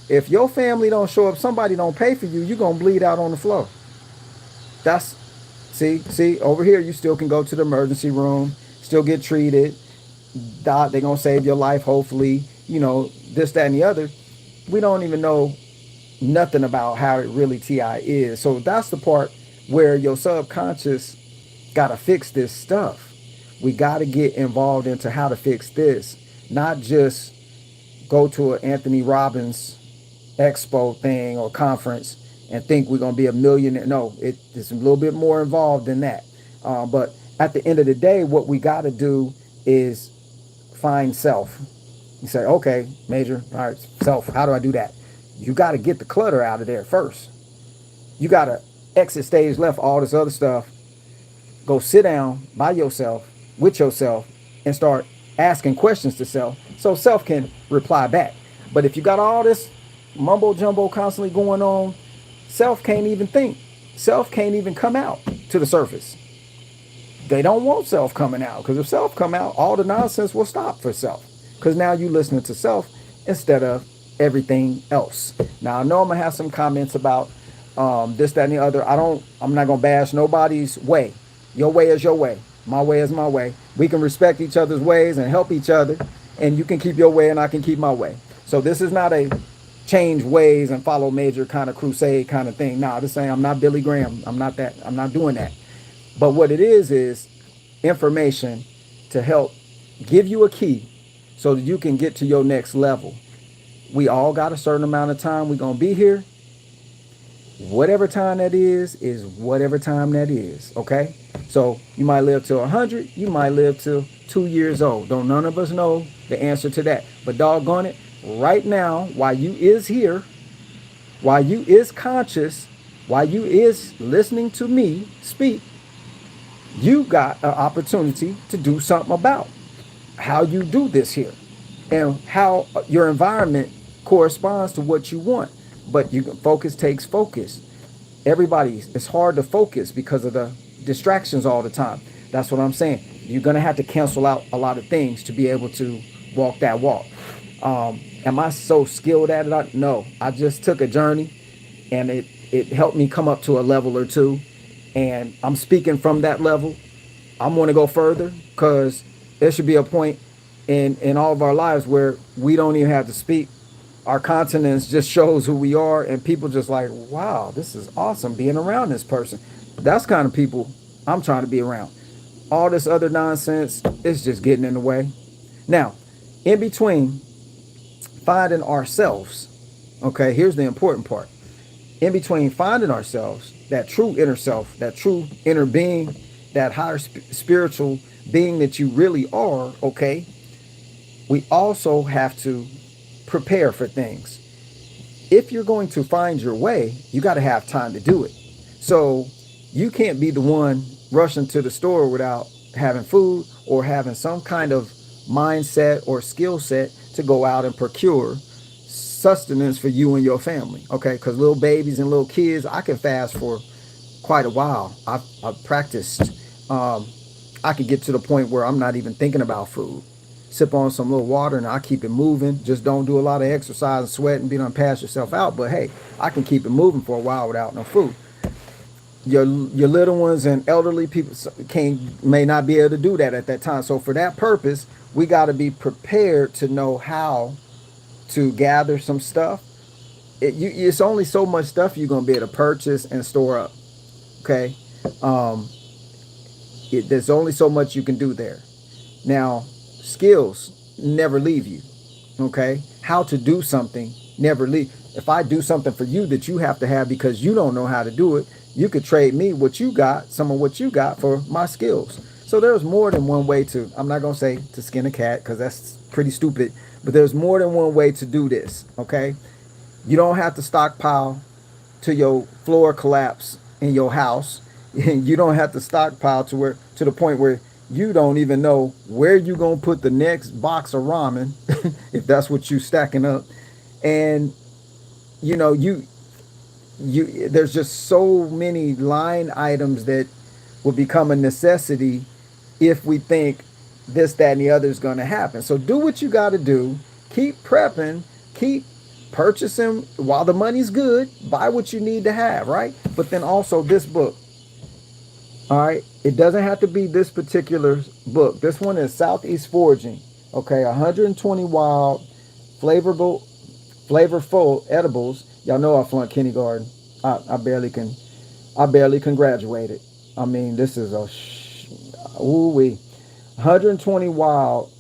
If your family don't show up, somebody don't pay for you, you're going to bleed out on the floor. That's, see, over here, you still can go to the emergency room, still get treated. They're going to save your life, hopefully, this, that, and the other. We don't even know nothing about how it really TI is. So that's the part where your subconscious got to fix this stuff. We got to get involved into how to fix this, not just go to an Anthony Robbins expo thing or conference and think we're going to be a millionaire. No, it's a little bit more involved than that. But at the end of the day, what we got to do is find self. You say, okay, Major, all right, self, how do I do that? You got to get the clutter out of there first. You got to exit stage left, all this other stuff. Go sit down by yourself, with yourself, and start asking questions to self so self can reply back. But if you got all this mumbo jumbo constantly going on, self can't even think. Self can't even come out to the surface. They don't want self coming out, because if self come out, all the nonsense will stop for self, because now you listening to self instead of everything else. Now I know I'm gonna have some comments about this, that, and the other. I'm not gonna bash nobody's way. Your way is your way. My way is my way. We can respect each other's ways and help each other, and you can keep your way and I can keep my way. So this is not a change ways and follow Major kind of crusade kind of thing. Nah, this ain't, I'm not Billy Graham. I'm not that. I'm not doing that. But what it is information to help give you a key so that you can get to your next level. We all got a certain amount of time we're going to be here. Whatever time that is whatever time that is. Okay? So you might live till 100. You might live till 2 years old. Don't none of us know the answer to that. But doggone it, right now, while you is here, while you is conscious, while you is listening to me speak, you got an opportunity to do something about how you do this here and how your environment corresponds to what you want. But focus takes focus. Everybody, it's hard to focus because of the distractions all the time. That's what I'm saying. You're going to have to cancel out a lot of things to be able to walk that walk. Am I so skilled at it? No, I just took a journey and it helped me come up to a level or two. And I'm speaking from that level. I'm going to go further because there should be a point in all of our lives where we don't even have to speak. Our continence just shows who we are, and people just like, wow, this is awesome being around this person. That's kind of people I'm trying to be around. All this other nonsense is just getting in the way. Now, in between finding ourselves, okay, here's the important part. In between finding ourselves, that true inner self, that true inner being, that higher spiritual being that you really are, okay, we also have to prepare for things. If you're going to find your way, you got to have time to do it. So you can't be the one rushing to the store without having food or having some kind of mindset or skill set to go out and procure sustenance for you and your family. Okay, because little babies and little kids, I can fast for quite a while. I've practiced. I could get to the point where I'm not even thinking about food. Sip on some little water and I keep it moving. Just don't do a lot of exercise and sweat and be done pass yourself out. But hey, I can keep it moving for a while without no food. Your little ones and elderly people may not be able to do that at that time. So for that purpose, we got to be prepared to know how to gather some stuff. It's only so much stuff you're going to be able to purchase and store up. Okay. There's only so much you can do there. Now, skills never leave you. Okay. How to do something never leave. If I do something for you that you have to have because you don't know how to do it, you could trade me what you got, some of what you got for my skills. So there's more than one way to, I'm not going to say to skin a cat because that's pretty stupid, but there's more than one way to do this. Okay. You don't have to stockpile till your floor collapse in your house. You don't have to stockpile to the point where you don't even know where you're going to put the next box of ramen, if that's what you stacking up. And, you know, there's just so many line items that will become a necessity if we think this, that, and the other is going to happen. So do what you got to do. Keep prepping. Keep purchasing while the money's good. Buy what you need to have, right? But then also this book. All right. It doesn't have to be this particular book. This one is Southeast Foraging. Okay. 120 wild, flavorful edibles. Y'all know I flunked kindergarten. I barely can graduate. I mean, this is ooh-wee. 120 wild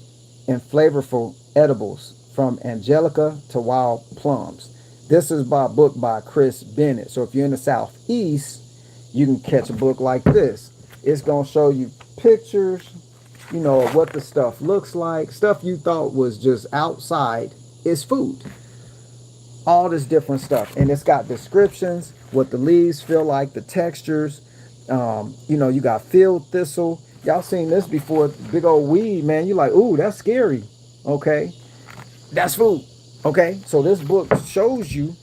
and flavorful edibles from Angelica to wild plums. This is by a book by Chris Bennett. So if you're in the Southeast, you can catch a book like this. It's going to show you pictures, you know, of what the stuff looks like. Stuff you thought was just outside is food. All this different stuff. And it's got descriptions, what the leaves feel like, the textures. You know, you got field thistle. Y'all seen this before. Big old weed, man. You like, ooh, that's scary. Okay. That's food. Okay. So this book shows you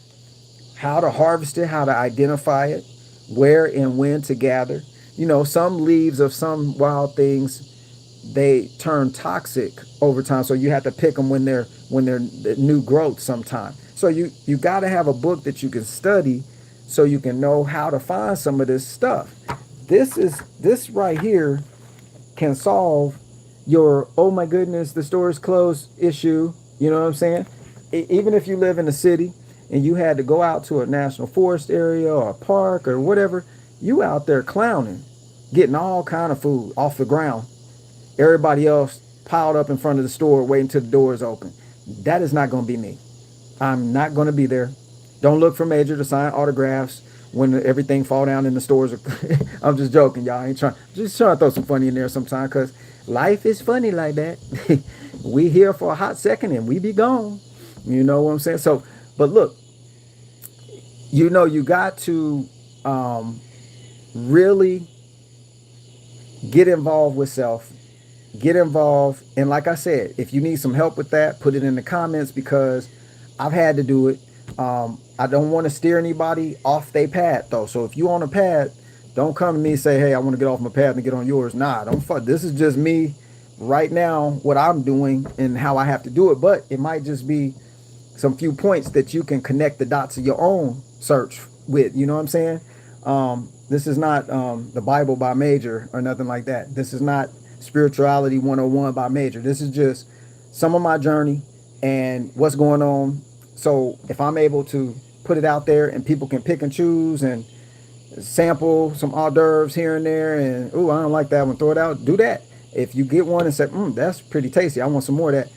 how to harvest it, how to identify it, where and when to gather. You know, some leaves of some wild things, they turn toxic over time. So you have to pick them when they're new growth sometime. So you got to have a book that you can study so you can know how to find some of this stuff. This right here can solve your, oh my goodness, the store is closed issue. You know what I'm saying? Even if you live in a city and you had to go out to a national forest area or a park or whatever, you out there clowning, getting all kind of food off the ground. Everybody else piled up in front of the store waiting till the door is open. That is not going to be me. I'm not going to be there. Don't look for Major to sign autographs when everything fall down in the stores. I'm just joking, y'all. I ain't trying. Just trying to throw some funny in there sometime, because life is funny like that. We here for a hot second and we be gone. You know what I'm saying? So, but look, you got to really get involved with self. Get involved, and like I said, if you need some help with that, put it in the comments, because I've had to do it. I don't want to steer anybody off their path though. So if you on a path, don't come to me and say, hey, I want to get off my path and get on yours. Nah, don't fuck. This is just me right now, what I'm doing and how I have to do it. But it might just be some few points that you can connect the dots of your own search with. You know what I'm saying? This is not the Bible by Major or nothing like that. This is not Spirituality 101 by Major. This is just some of my journey and what's going on. So if I'm able to put it out there and people can pick and choose and sample some hors d'oeuvres here and there, and ooh, I don't like that one, throw it out, do that. If you get one and say, that's pretty tasty, I want some more of that,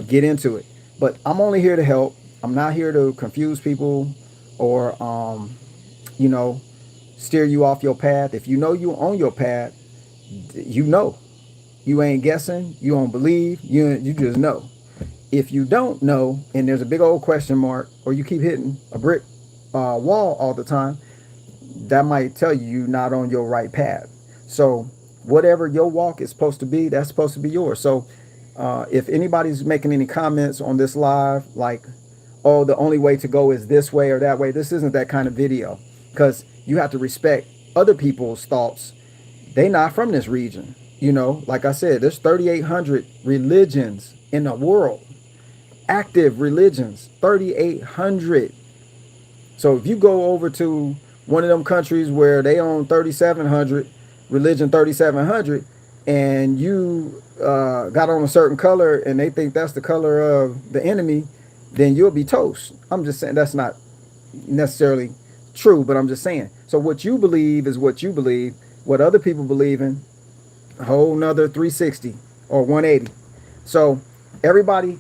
get into it. But I'm only here to help. I'm not here to confuse people or steer you off your path. If you know you on your path, you ain't guessing, you don't believe, you just know. If you don't know and there's a big old question mark, or you keep hitting a brick wall all the time, that might tell you you're not on your right path. So whatever your walk is supposed to be, that's supposed to be yours. So if anybody's making any comments on this live, like, oh, the only way to go is this way or that way, this isn't that kind of video, because you have to respect other people's thoughts. They not from this region. Like I said, there's 3,800 religions in the world. Active religions, 3,800. So if you go over to one of them countries where they own 3,700, religion 3,700, and you got on a certain color and they think that's the color of the enemy, then you'll be toast. I'm just saying that's not necessarily true, but I'm just saying. So what you believe is what you believe. What other people believe in, a whole nother 360 or 180. So everybody,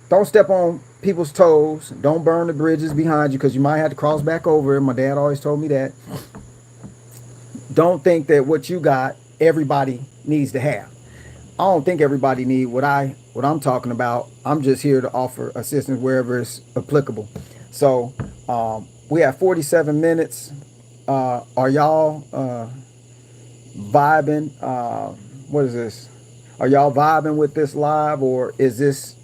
don't step on people's toes. Don't burn the bridges behind you, because you might have to cross back over it. My dad always told me that. Don't think that what you got, everybody needs to have. I don't think everybody need what I'm talking about. I'm just here to offer assistance wherever it's applicable. So we have 47 minutes. Are y'all vibing? What is this? Are y'all vibing with this live, or is this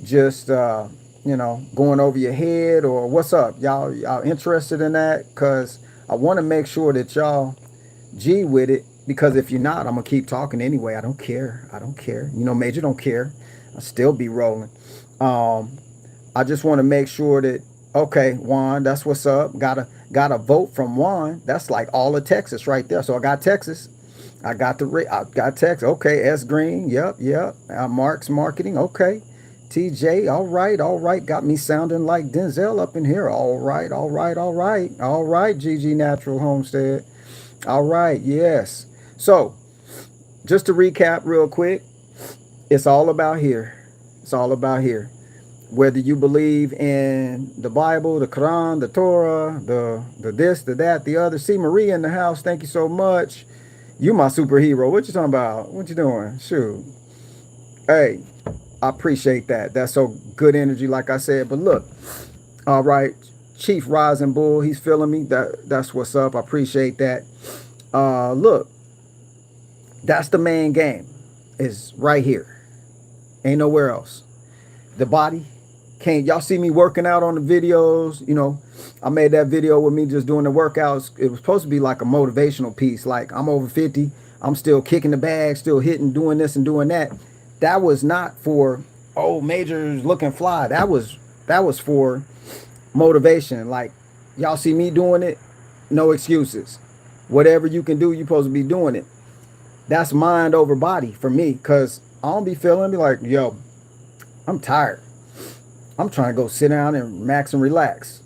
just going over your head, or what's up? Y'all interested in that? Because I want to make sure that y'all G with it, because if you're not, I'm gonna keep talking anyway. I don't care. Major don't care. I'll still be rolling. I just want to make sure that, okay, Juan, that's what's up. Got a vote from Juan. That's like all of Texas right there. So I got Texas. I got Texas. Okay, S Green. Yep. Mark's Marketing. Okay. TJ. All right. Got me sounding like Denzel up in here. All right. GG Natural Homestead. All right. Yes. So just to recap real quick, it's all about here. It's all about here. Whether you believe in the Bible, the Quran, the Torah, the this, the that, the other. See Maria in the house. Thank you so much. You my superhero. What you talking about? What you doing? Shoot. Hey, I appreciate that. That's so good energy, like I said. But look, all right, Chief Rising Bull, he's feeling me. That's what's up. I appreciate that. Look, that's the main game. Is right here. Ain't nowhere else. The body can't. Y'all see me working out on the videos. I made that video with me just doing the workouts. It was supposed to be like a motivational piece. Like, I'm over 50. I'm still kicking the bag, still hitting, doing this and doing that. That was not for, oh, Major's looking fly. That was for motivation. Like, y'all see me doing it, no excuses. Whatever you can do, you're supposed to be doing it. That's mind over body for me, because I don't be feeling, be like, yo, I'm tired. I'm trying to go sit down and max and relax.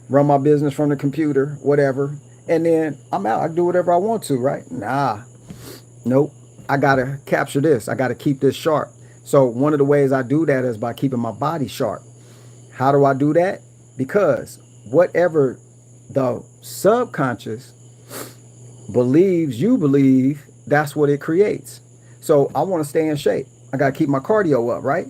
Run my business from the computer, whatever. And then I'm out. I do whatever I want to, right? Nah. Nope. I got to capture this. I got to keep this sharp. So one of the ways I do that is by keeping my body sharp. How do I do that? Because whatever the subconscious believes you believe, that's what it creates. So I want to stay in shape. I got to keep my cardio up, right?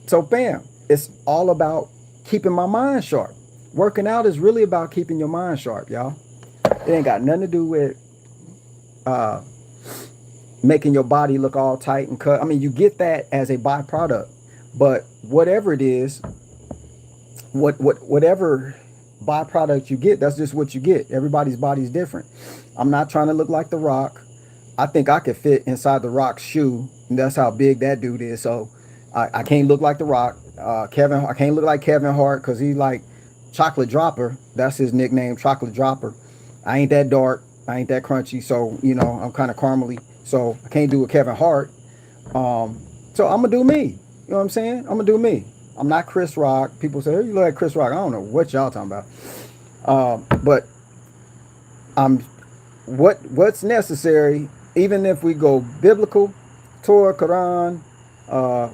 So bam, it's all about keeping my mind sharp. Working out is really about keeping your mind sharp, y'all. It ain't got nothing to do with uh, making your body look all tight and cut. I mean, you get that as a byproduct, but whatever it is, whatever byproduct you get, that's just what you get. Everybody's body's different. I'm not trying to look like The Rock. I think I could fit inside The Rock's shoe, and that's how big that dude is. So I can't look like The Rock. I can't look like Kevin Hart because he's like Chocolate Dropper. That's his nickname, Chocolate Dropper. I ain't that dark. I ain't that crunchy. So, you know, I'm kind of caramely. So I can't do a Kevin Hart. So I'm going to do me. You know what I'm saying? I'm going to do me. I'm not Chris Rock. People say, hey, you look like Chris Rock. I don't know what y'all talking about. But I'm what's necessary, even if we go biblical, Torah, Quran,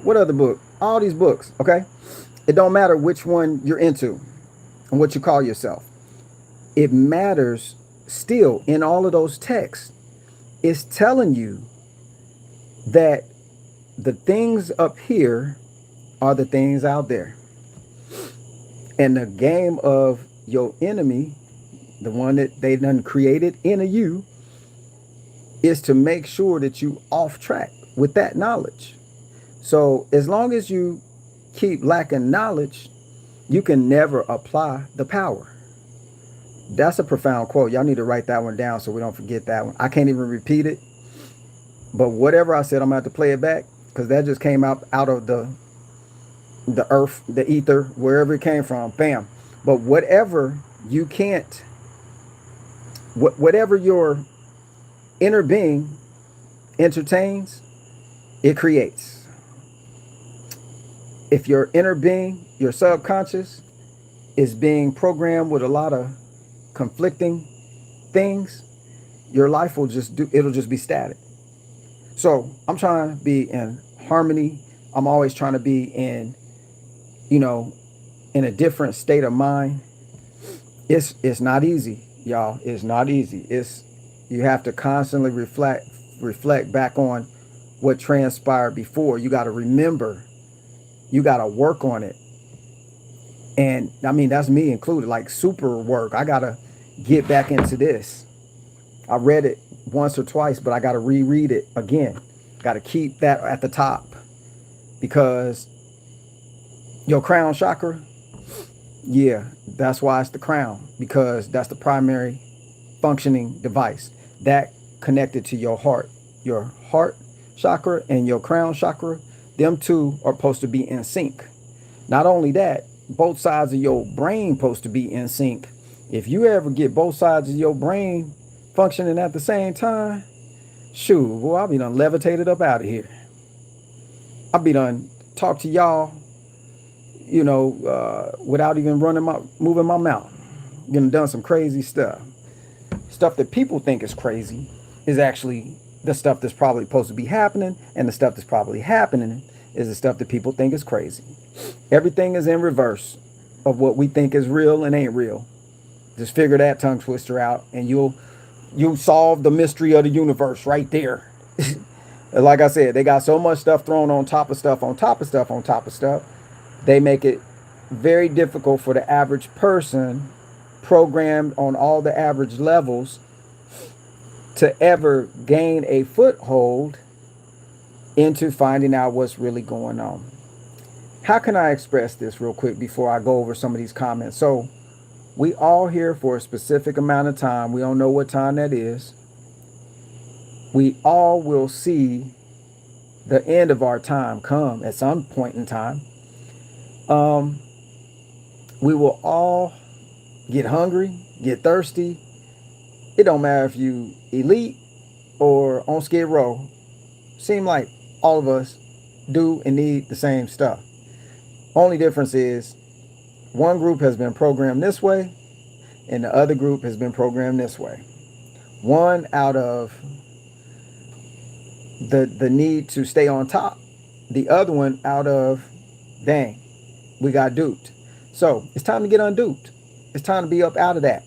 what other book? All these books, okay? It don't matter which one you're into and what you call yourself. It matters still in all of those texts. It's telling you that the things up here are the things out there. And the game of your enemy, the one that they done created in a you, is to make sure that you off track with that knowledge. So as long as you keep lacking knowledge, you can never apply the power. That's a profound quote. Y'all need to write that one down so we don't forget that one. I can't even repeat it. But whatever I said, I'm going to have to play it back because that just came out of the earth, the ether, wherever it came from. Bam. But whatever you can't, whatever your inner being entertains, it creates. If your inner being, your subconscious, is being programmed with a lot of conflicting things, your life it'll just be static. So I'm trying to be in harmony. I'm always trying to be in, in a different state of mind. It's not easy, y'all. It's not easy. You have to constantly reflect back on what transpired before. You got to remember. You got to work on it. And I mean, that's me included, like super work. I got to get back into this. I read it once or twice, but I got to reread it again. Got to keep that at the top because your crown chakra, yeah, that's why it's the crown, because that's the primary functioning device that connected to your heart chakra and your crown chakra. Them two are supposed to be in sync. Not only that, both sides of your brain supposed to be in sync. If you ever get both sides of your brain functioning at the same time, shoot, boy, I'll be done levitated up out of here. I'll be done talk to y'all, without even moving my mouth. Done some crazy stuff. Stuff that people think is crazy is actually the stuff that's probably supposed to be happening, and the stuff that's probably happening is the stuff that people think is crazy. Everything is in reverse of what we think is real and ain't real. Just figure that tongue twister out, and you'll solve the mystery of the universe right there. Like I said, they got so much stuff thrown on top of stuff, on top of stuff, on top of stuff. They make it very difficult for the average person programmed on all the average levels to ever gain a foothold into finding out what's really going on. How can I express this real quick before I go over some of these comments? So we all here for a specific amount of time. We don't know what time that is. We all will see the end of our time come at some point in time. We will all get hungry, get thirsty. It don't matter if you elite or on Skid Row. Seem like all of us do and need the same stuff. Only difference is one group has been programmed this way and the other group has been programmed this way. One out of the need to stay on top. The other one out of, dang, we got duped. So it's time to get unduped. It's time to be up out of that.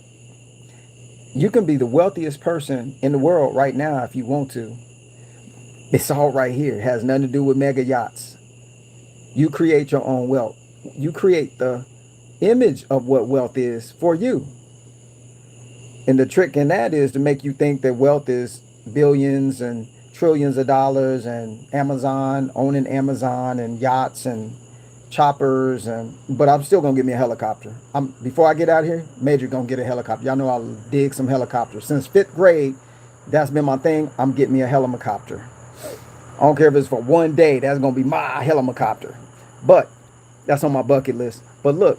You can be the wealthiest person in the world right now if you want to. It's all right here. It has nothing to do with mega yachts. You create your own wealth. You create the image of what wealth is for you. And the trick in that is to make you think that wealth is billions and trillions of dollars and Amazon, owning Amazon and yachts and choppers. And but I'm still gonna get me a helicopter. Before I get out here, Major gonna get a helicopter. Y'all know I dig some helicopters. Since 5th grade, that's been my thing. I'm getting me a helicopter. I don't care if it's for one day. That's gonna be my helicopter. But that's on my bucket list. But look,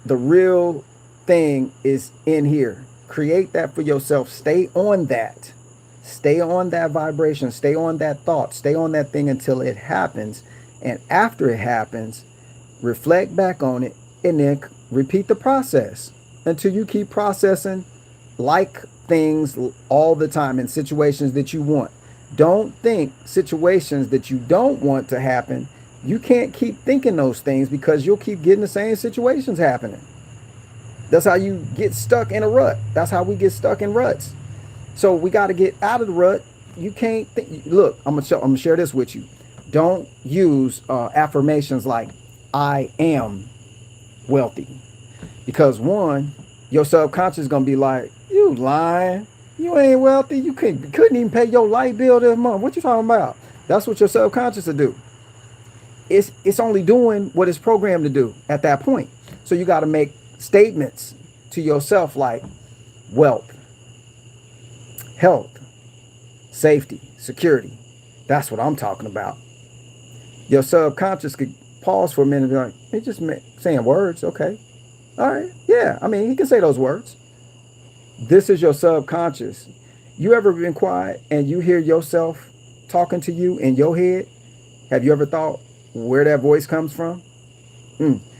the real thing is in here. Create that for yourself. Stay on that. Stay on that vibration. Stay on that thought. Stay on that thing until it happens. And after it happens, reflect back on it and then repeat the process until you keep processing like things all the time in situations that you want. Don't think situations that you don't want to happen. You can't keep thinking those things because you'll keep getting the same situations happening. That's how you get stuck in a rut. That's how we get stuck in ruts. So we got to get out of the rut. You can't think. Look, I'm gonna share this with you. Don't use affirmations like "I am wealthy," because one, your subconscious is gonna be like, "You lying? You ain't wealthy. You couldn't even pay your light bill this month. What you talking about?" That's what your subconscious will do. It's only doing what it's programmed to do at that point. So you got to make statements to yourself like wealth, health, safety, security. That's what I'm talking about. Your subconscious could pause for a minute and be like, he just saying words. Okay. All right. Yeah. I mean, he can say those words. This is your subconscious. You ever been quiet and you hear yourself talking to you in your head? Have you ever thought where that voice comes from?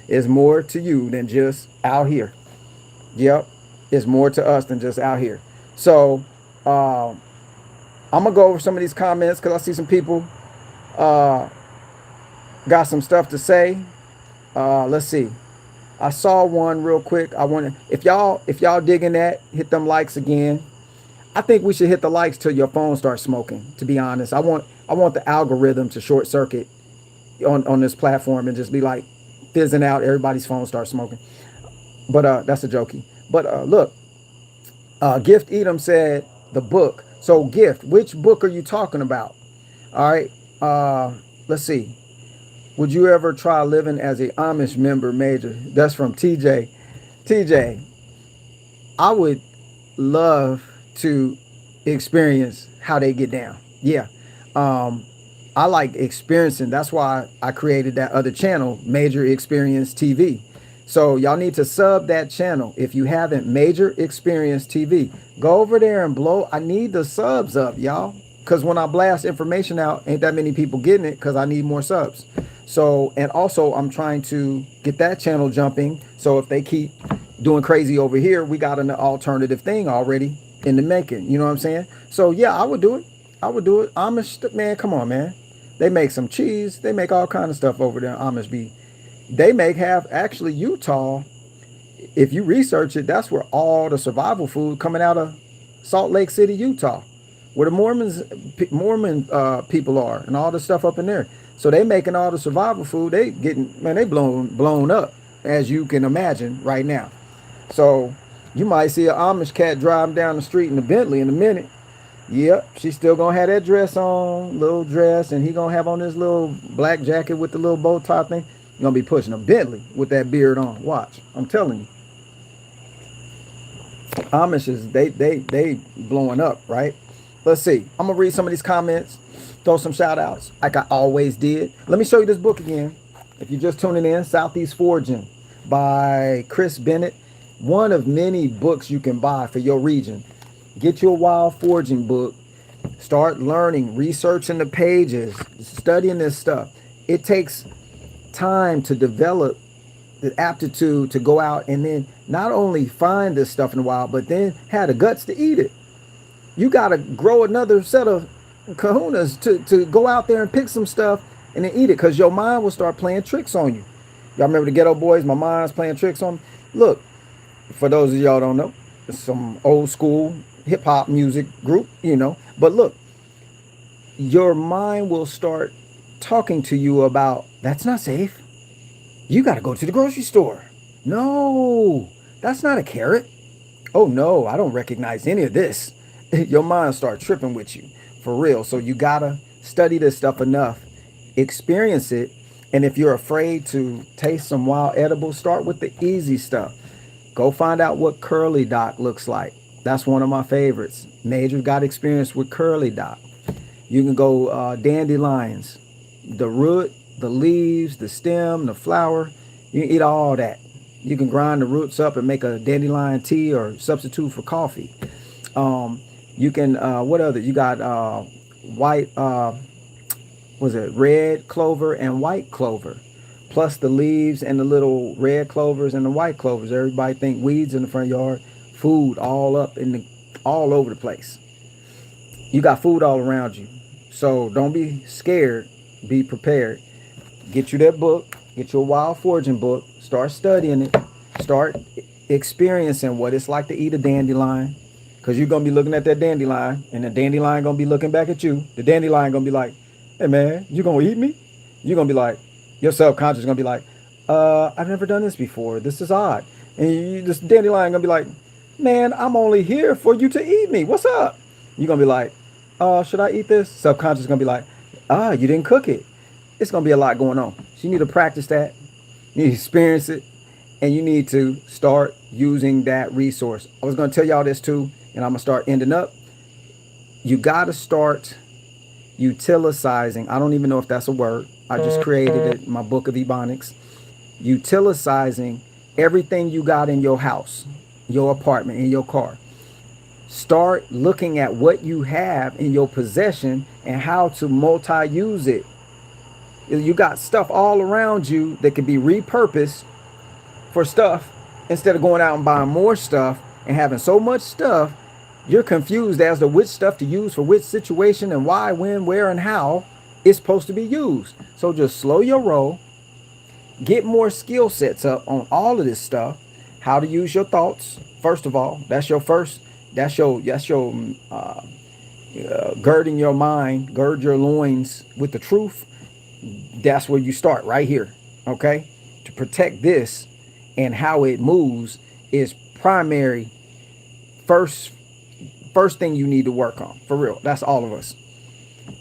It's more to you than just out here. Yep. It's more to us than just out here. So I'm going to go over some of these comments because I see some people got some stuff to say. Let's see. I saw one real quick. I want to, if y'all digging that, hit them likes again. I think we should hit the likes till your phone starts smoking, to be honest. I want the algorithm to short circuit on this platform and just be like fizzing out. Everybody's phone starts smoking. But that's a jokey. But look, Gift Edom said the book. So Gift, which book are you talking about? All right. Let's see. Would you ever try living as a Amish member, Major? That's from TJ. TJ, I would love to experience how they get down. Yeah. I like experiencing. That's why I created that other channel, Major Experience TV. So y'all need to sub that channel if you haven't. Major Experience TV. Go over there and blow. I need the subs up, y'all. Because when I blast information out, ain't that many people getting it because I need more subs. So, and also I'm trying to get that channel jumping. So if they keep doing crazy over here, we got an alternative thing already in the making. You know what I'm saying? So yeah, I would do it. I would do it. Amish, man, come on, man. They make some cheese. They make all kind of stuff over there. Amish be. They make actually Utah. If you research it, that's where all the survival food coming out of Salt Lake City, Utah, where the Mormon people are, and all the stuff up in there. So they making all the survival food. They getting, man, they blown up, as you can imagine right now. So you might see an Amish cat driving down the street in a Bentley in a minute. Yep, she's still gonna have that dress on, little dress, and he gonna have on this little black jacket with the little bow tie thing. You're gonna be pushing a Bentley with that beard on. Watch, I'm telling you. Amish is they blowing up, right? Let's see. I'm gonna read some of these comments, throw some shout outs like I always did. Let me show you this book again. If you're just tuning in, Southeast Foraging by Chris Bennett. One of many books you can buy for your region. Get you a wild foraging book. Start learning, researching the pages, studying this stuff. It takes time to develop the aptitude to go out and then not only find this stuff in the wild, but then have the guts to eat it. You got to grow another set of kahunas to go out there and pick some stuff and then eat it, because your mind will start playing tricks on you. Y'all remember the Ghetto Boys? My mind's playing tricks on me. Look, for those of y'all don't know, it's some old school hip hop music group, you know. But look, your mind will start talking to you about that's not safe. You got to go to the grocery store. No, that's not a carrot. Oh no, I don't recognize any of this. Your mind start tripping with you for real. So you gotta study this stuff enough, experience it, and if you're afraid to taste some wild edibles, start with the easy stuff. Go find out what curly dock looks like. That's one of my favorites. Major got experience with curly dock. You can go dandelions, the root, the leaves, the stem, the flower. You can eat all that. You can grind the roots up and make a dandelion tea or substitute for coffee. You can what other? You got white was it red clover and white clover, plus the leaves and the little red clovers and the white clovers. Everybody think weeds in the front yard, food all up in the all over the place. You got food all around you, so don't be scared. Be prepared. Get you that book. Get your wild foraging book. Start studying it. Start experiencing what it's like to eat a dandelion. Because you're going to be looking at that dandelion, and the dandelion going to be looking back at you. The dandelion going to be like, hey, man, you going to eat me? You're going to be like, your subconscious going to be like, I've never done this before. This is odd. And this dandelion going to be like, man, I'm only here for you to eat me. What's up? You're going to be like, should I eat this? Subconscious going to be like, you didn't cook it. It's going to be a lot going on. So you need to practice that. You need to experience it. And you need to start using that resource. I was going to tell y'all this too, and I'm going to start ending up. You got to start utilizing. I don't even know if that's a word. I just created it in my book of Ebonics. Utilizing everything you got in your house, your apartment, in your car. Start looking at what you have in your possession and how to multi-use it. You got stuff all around you that can be repurposed for stuff instead of going out and buying more stuff and having so much stuff. You're confused as to which stuff to use for which situation and why, when, where, and how it's supposed to be used. So just slow your roll. Get more skill sets up on all of this stuff. How to use your thoughts. First of all, that's your girding your mind, gird your loins with the truth. That's where you start right here. Okay. To protect this and how it moves is primary first thing you need to work on, for real. That's all of us.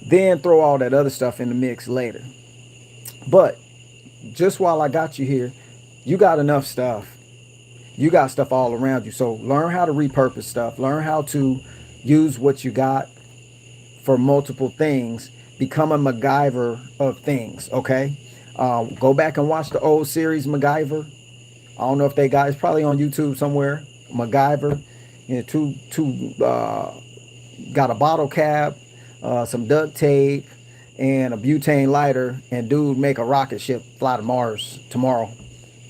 Then throw all that other stuff in the mix later. But just while I got you here, you got enough stuff. You got stuff all around you. So learn how to repurpose stuff. Learn how to use what you got for multiple things. Become a MacGyver of things, okay? Go back and watch the old series MacGyver. I don't know if they got, it's probably on YouTube somewhere. MacGyver, you know, got a bottle cap, some duct tape, and a butane lighter, and dude make a rocket ship fly to Mars tomorrow.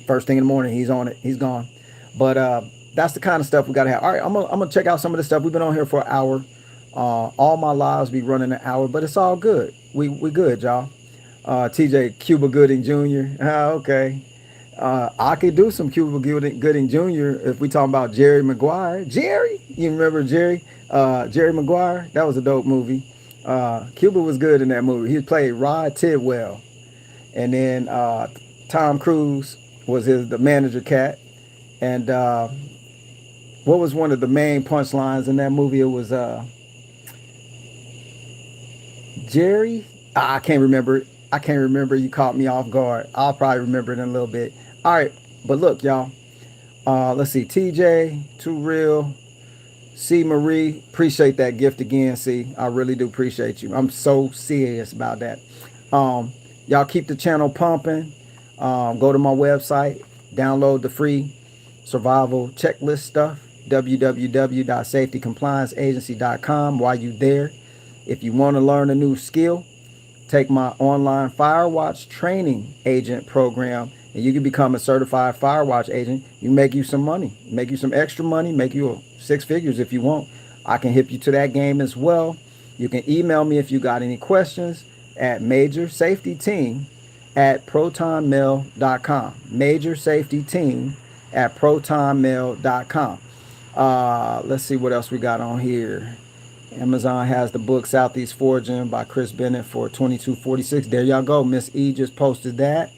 First thing in the morning, he's on it. He's gone. But that's the kind of stuff we gotta have. All right, I'm gonna check out some of this stuff. We've been on here for an hour. All my lives be running an hour, but it's all good. We good, y'all. TJ Cuba Gooding Jr. Okay. I could do some Cuba Gooding Jr. if we talking about Jerry Maguire. Jerry, you remember Jerry? Jerry Maguire. That was a dope movie. Cuba was good in that movie. He played Rod Tidwell, and then Tom Cruise was the manager cat. And what was one of the main punchlines in that movie? It was Jerry. I can't remember. I can't remember. You caught me off guard. I'll probably remember it in a little bit. All right, but look, y'all. Let's see. TJ, Too Real, C. Marie. Appreciate that gift again, C. I really do appreciate you. I'm so serious about that. Y'all keep the channel pumping. Go to my website. Download the free survival checklist stuff. www.safetycomplianceagency.com. While you there, if you want to learn a new skill, take my online Firewatch training agent program, and you can become a certified Firewatch agent. You make you some money, make you some extra money, make you 6 figures if you want. I can hip you to that game as well. You can email me if you got any questions at majorsafetyteam at protonmail.com. Major safety team at protonmail.com. Let's see what else we got on here. Amazon has the book Southeast Foraging by Chris Bennett for $22.46. There y'all go. Miss E just posted that.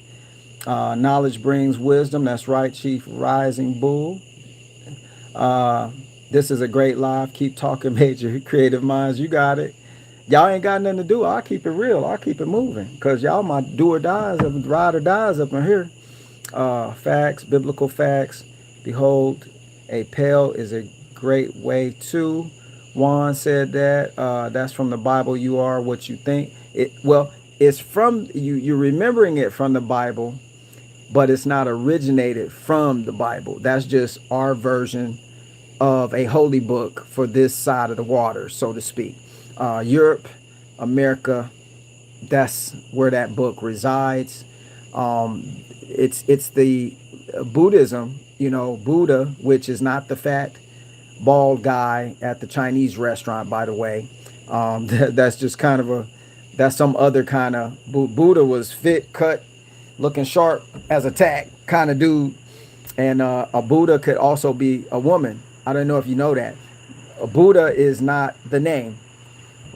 Knowledge brings wisdom. That's right, Chief Rising Bull. This is a great live. Keep talking, major creative minds. You got it. Y'all ain't got nothing to do. I'll keep it real. I'll keep it moving. Because y'all my do or dies, ride or dies up in here. Facts, biblical facts. Behold, a pail is a great way to. Juan said that. That's from the Bible. You are what you think. It's from you. You're remembering it from the Bible, but it's not originated from the Bible. That's just our version of a holy book for this side of the water, so to speak. Europe, America, that's where that book resides. It's the Buddhism, Buddha, which is not the fat, bald guy at the Chinese restaurant, by the way. That's just kind of that's some other kind of, Buddha was fit, cut, looking sharp as a tack kind of dude. And a Buddha could also be a woman. I don't know if you know that. A Buddha is not the name.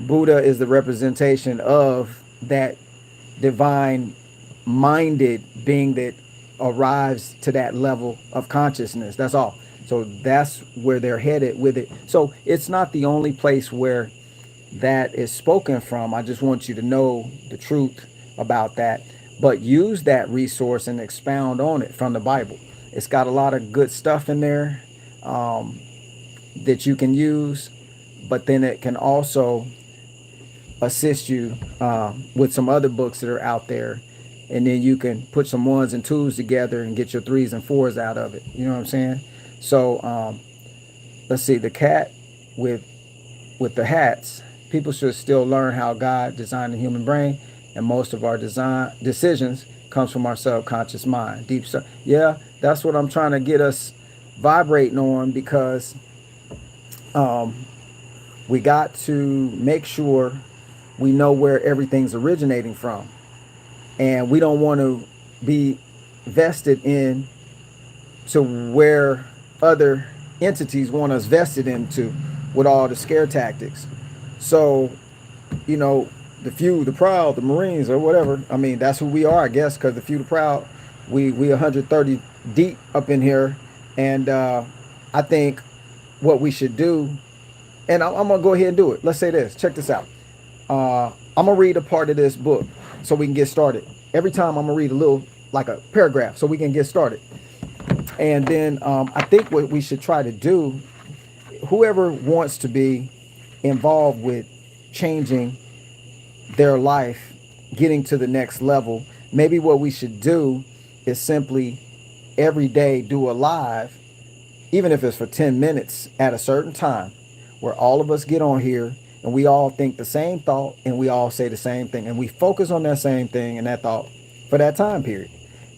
Buddha is the representation of that divine minded being that arrives to that level of consciousness. That's all. So that's where they're headed with it. So it's not the only place where that is spoken from. I just want you to know the truth about that. But use that resource and expound on it from the Bible. It's got a lot of good stuff in there that you can use, but then it can also assist you with some other books that are out there, and then you can put some ones and twos together and get your threes and fours out of it. You know what I'm saying? So let's see, the cat with the hats. People should still learn how God designed the human brain, and most of our decisions comes from our subconscious mind. Yeah, that's what I'm trying to get us vibrating on, because we got to make sure we know where everything's originating from, and we don't want to be vested in to where other entities want us vested into with all the scare tactics. So, the few, the proud, the Marines or whatever, I mean, that's who we are, I guess, because the few, the proud, we 130 deep up in here. And I think what we should do, and I'm going to go ahead and do it. Let's say this. Check this out. I'm going to read a part of this book so we can get started. Every time I'm going to read a little, like a paragraph, so we can get started. And then I think what we should try to do, whoever wants to be involved with changing their life, getting to the next level, maybe what we should do is simply every day do a live, even if it's for 10 minutes at a certain time, where all of us get on here and we all think the same thought and we all say the same thing and we focus on that same thing and that thought for that time period.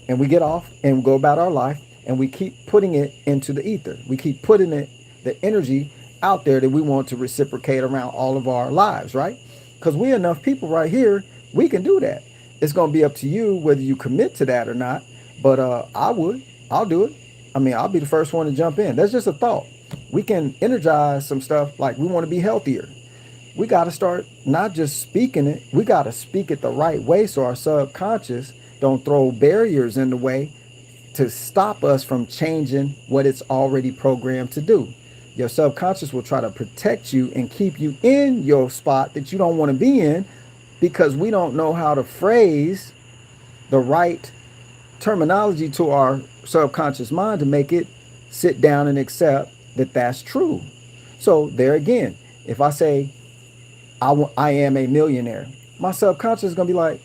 And we get off and go about our life, and we keep putting it into the ether. We keep putting it, the energy out there that we want to reciprocate around all of our lives, right? Because we enough people right here, we can do that. It's going to be up to you whether you commit to that or not. But I'll do it. I mean, I'll be the first one to jump in. That's just a thought. We can energize some stuff, like we want to be healthier. We got to start not just speaking it, we got to speak it the right way so our subconscious don't throw barriers in the way to stop us from changing what it's already programmed to do. Your subconscious will try to protect you and keep you in your spot that you don't want to be in, because we don't know how to phrase the right terminology to our subconscious mind to make it sit down and accept that that's true. So there again, if I say I am a millionaire, my subconscious is going to be like,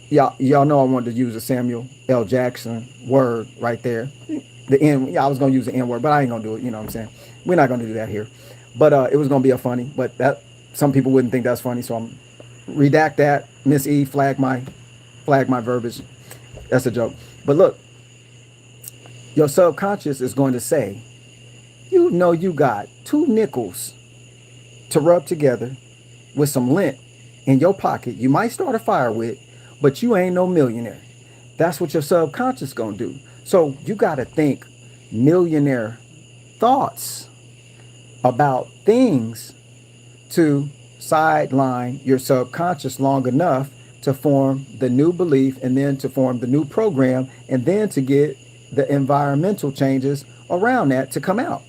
y'all know I wanted to use a Samuel L. Jackson word right there. The N, yeah, I was going to use the N word, but I ain't going to do it. You know what I'm saying? We're not going to do that here. But it was going to be a funny, but that some people wouldn't think that's funny. So I'm redact that. Miss E, flag my verbiage. That's a joke. But look, your subconscious is going to say, you got 2 nickels to rub together with some lint in your pocket. You might start a fire with, but you ain't no millionaire. That's what your subconscious gonna do. So you gotta think millionaire thoughts about things to sideline your subconscious long enough to form the new belief, and then to form the new program, and then to get the environmental changes around that to come out.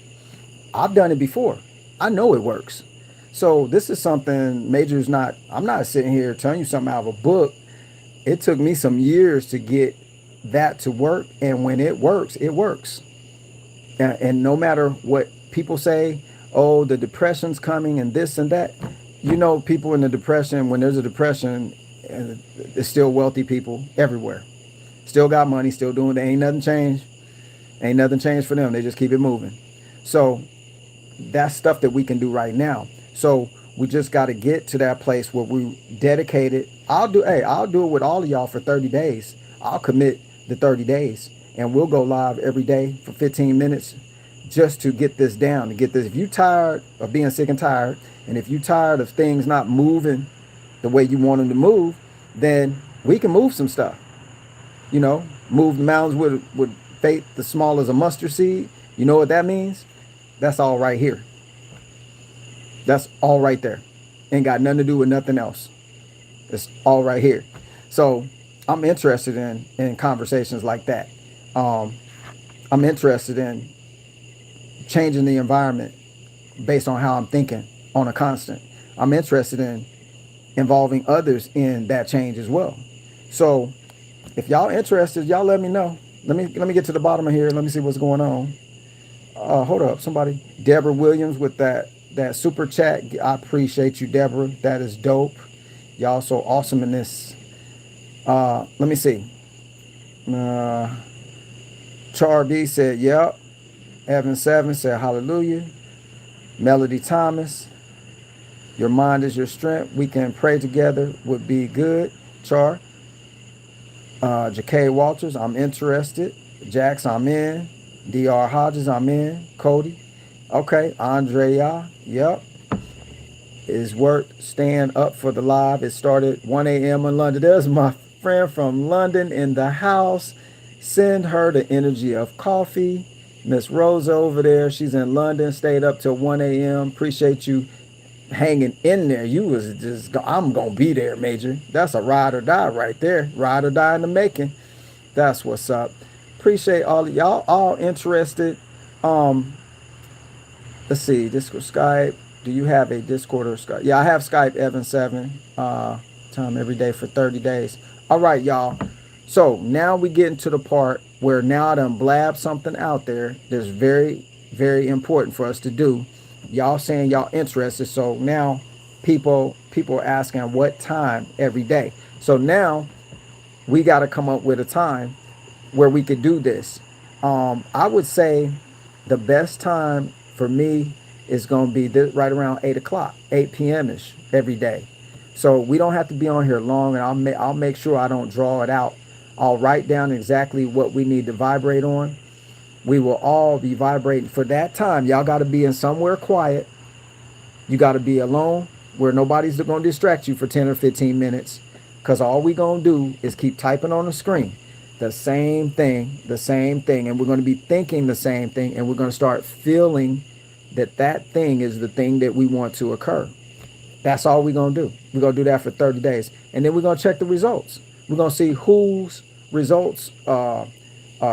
I've done it before. I know it works. So this is something Major's not, I'm not sitting here telling you something out of a book. It took me some years to get that to work. And when it works, it works. And no matter what people say, oh, the depression's coming and this and that. You know, people in the depression, when there's a depression, it's still wealthy people everywhere. Still got money, still doing it. Ain't nothing changed. Ain't nothing changed for them. They just keep it moving. So that's stuff that we can do right now. So we just got to get to that place where we dedicate it. I'll do it with all of y'all for 30 days. I'll commit the 30 days, and we'll go live every day for 15 minutes just to get this down, to get this. If you're tired of being sick and tired, and if you're tired of things not moving the way you want them to move, then we can move some stuff. You know, move the mountains with faith the small as a mustard seed. You know what that means? That's all right here. That's all right there. Ain't got nothing to do with nothing else. It's all right here. So I'm interested in conversations like that. I'm interested in changing the environment based on how I'm thinking on a constant. I'm interested in involving others in that change as well. So if y'all interested, y'all let me know. Let me get to the bottom of here. Let me see what's going on. Hold up, somebody. Deborah Williams with that super chat. I appreciate you, Deborah. That is dope. Y'all so awesome in this. Let me see. Char B said, yep. Evan 7 said, hallelujah. Melody Thomas, your mind is your strength. We can pray together would be good. Char. Ja'Kay Walters, I'm interested. Jax, I'm in. DR Hodges, I'm in. Cody. Okay. Andrea, yep. Is worth staying up for the live. It started 1 a.m. in London. There's my friend from London in the house. Send her the energy of coffee. Miss Rosa over there, she's in London, stayed up till 1 a.m. Appreciate you hanging in there. You was just, I'm going to be there, Major. That's a ride or die right there. Ride or die in the making. That's what's up. Appreciate all of y'all. All interested. Let's see, Discord, Skype. Do you have a Discord or Skype? Yeah, I have Skype, Evan 7. Time every day for 30 days. All right, y'all. So now we get into the part where now I done blab something out there that's very, very important for us to do. Y'all saying y'all interested. So now people are asking what time every day. So now we got to come up with a time where we could do this. I would say the best time for me is going to be right around 8 o'clock, 8 p.m.-ish every day. So we don't have to be on here long, and I'll make sure I don't draw it out. I'll write down exactly what we need to vibrate on. We will all be vibrating for that time. Y'all got to be in somewhere quiet. You got to be alone where nobody's going to distract you for 10 or 15 minutes, because all we going to do is keep typing on the screen the same thing, and we're going to be thinking the same thing, and we're going to start feeling that thing is the thing that we want to occur. That's all we're going to do. We're going to do that for 30 days. And then we're going to check the results. We're going to see whose results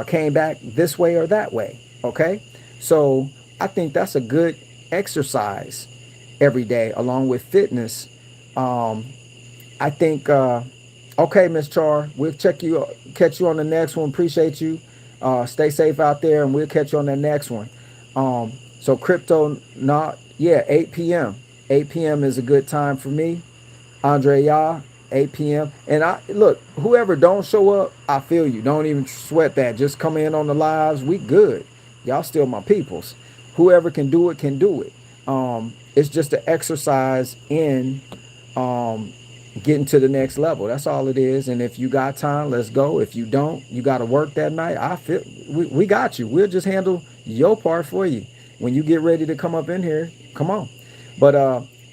came back this way or that way. Okay? So I think that's a good exercise every day along with fitness. I think, okay, Miss Char, we'll catch you on the next one. Appreciate you. Stay safe out there, and we'll catch you on the next one. So crypto, 8 p.m. 8 p.m. is a good time for me. Andrea, 8 p.m. And look, whoever don't show up, I feel you. Don't even sweat that. Just come in on the lives. We good. Y'all still my peoples. Whoever can do it, can do it. It's just an exercise in getting to the next level. That's all it is. And if you got time, let's go. If you don't, you got to work that night. I feel we got you. We'll just handle your part for you. When you get ready to come up in here, come on. But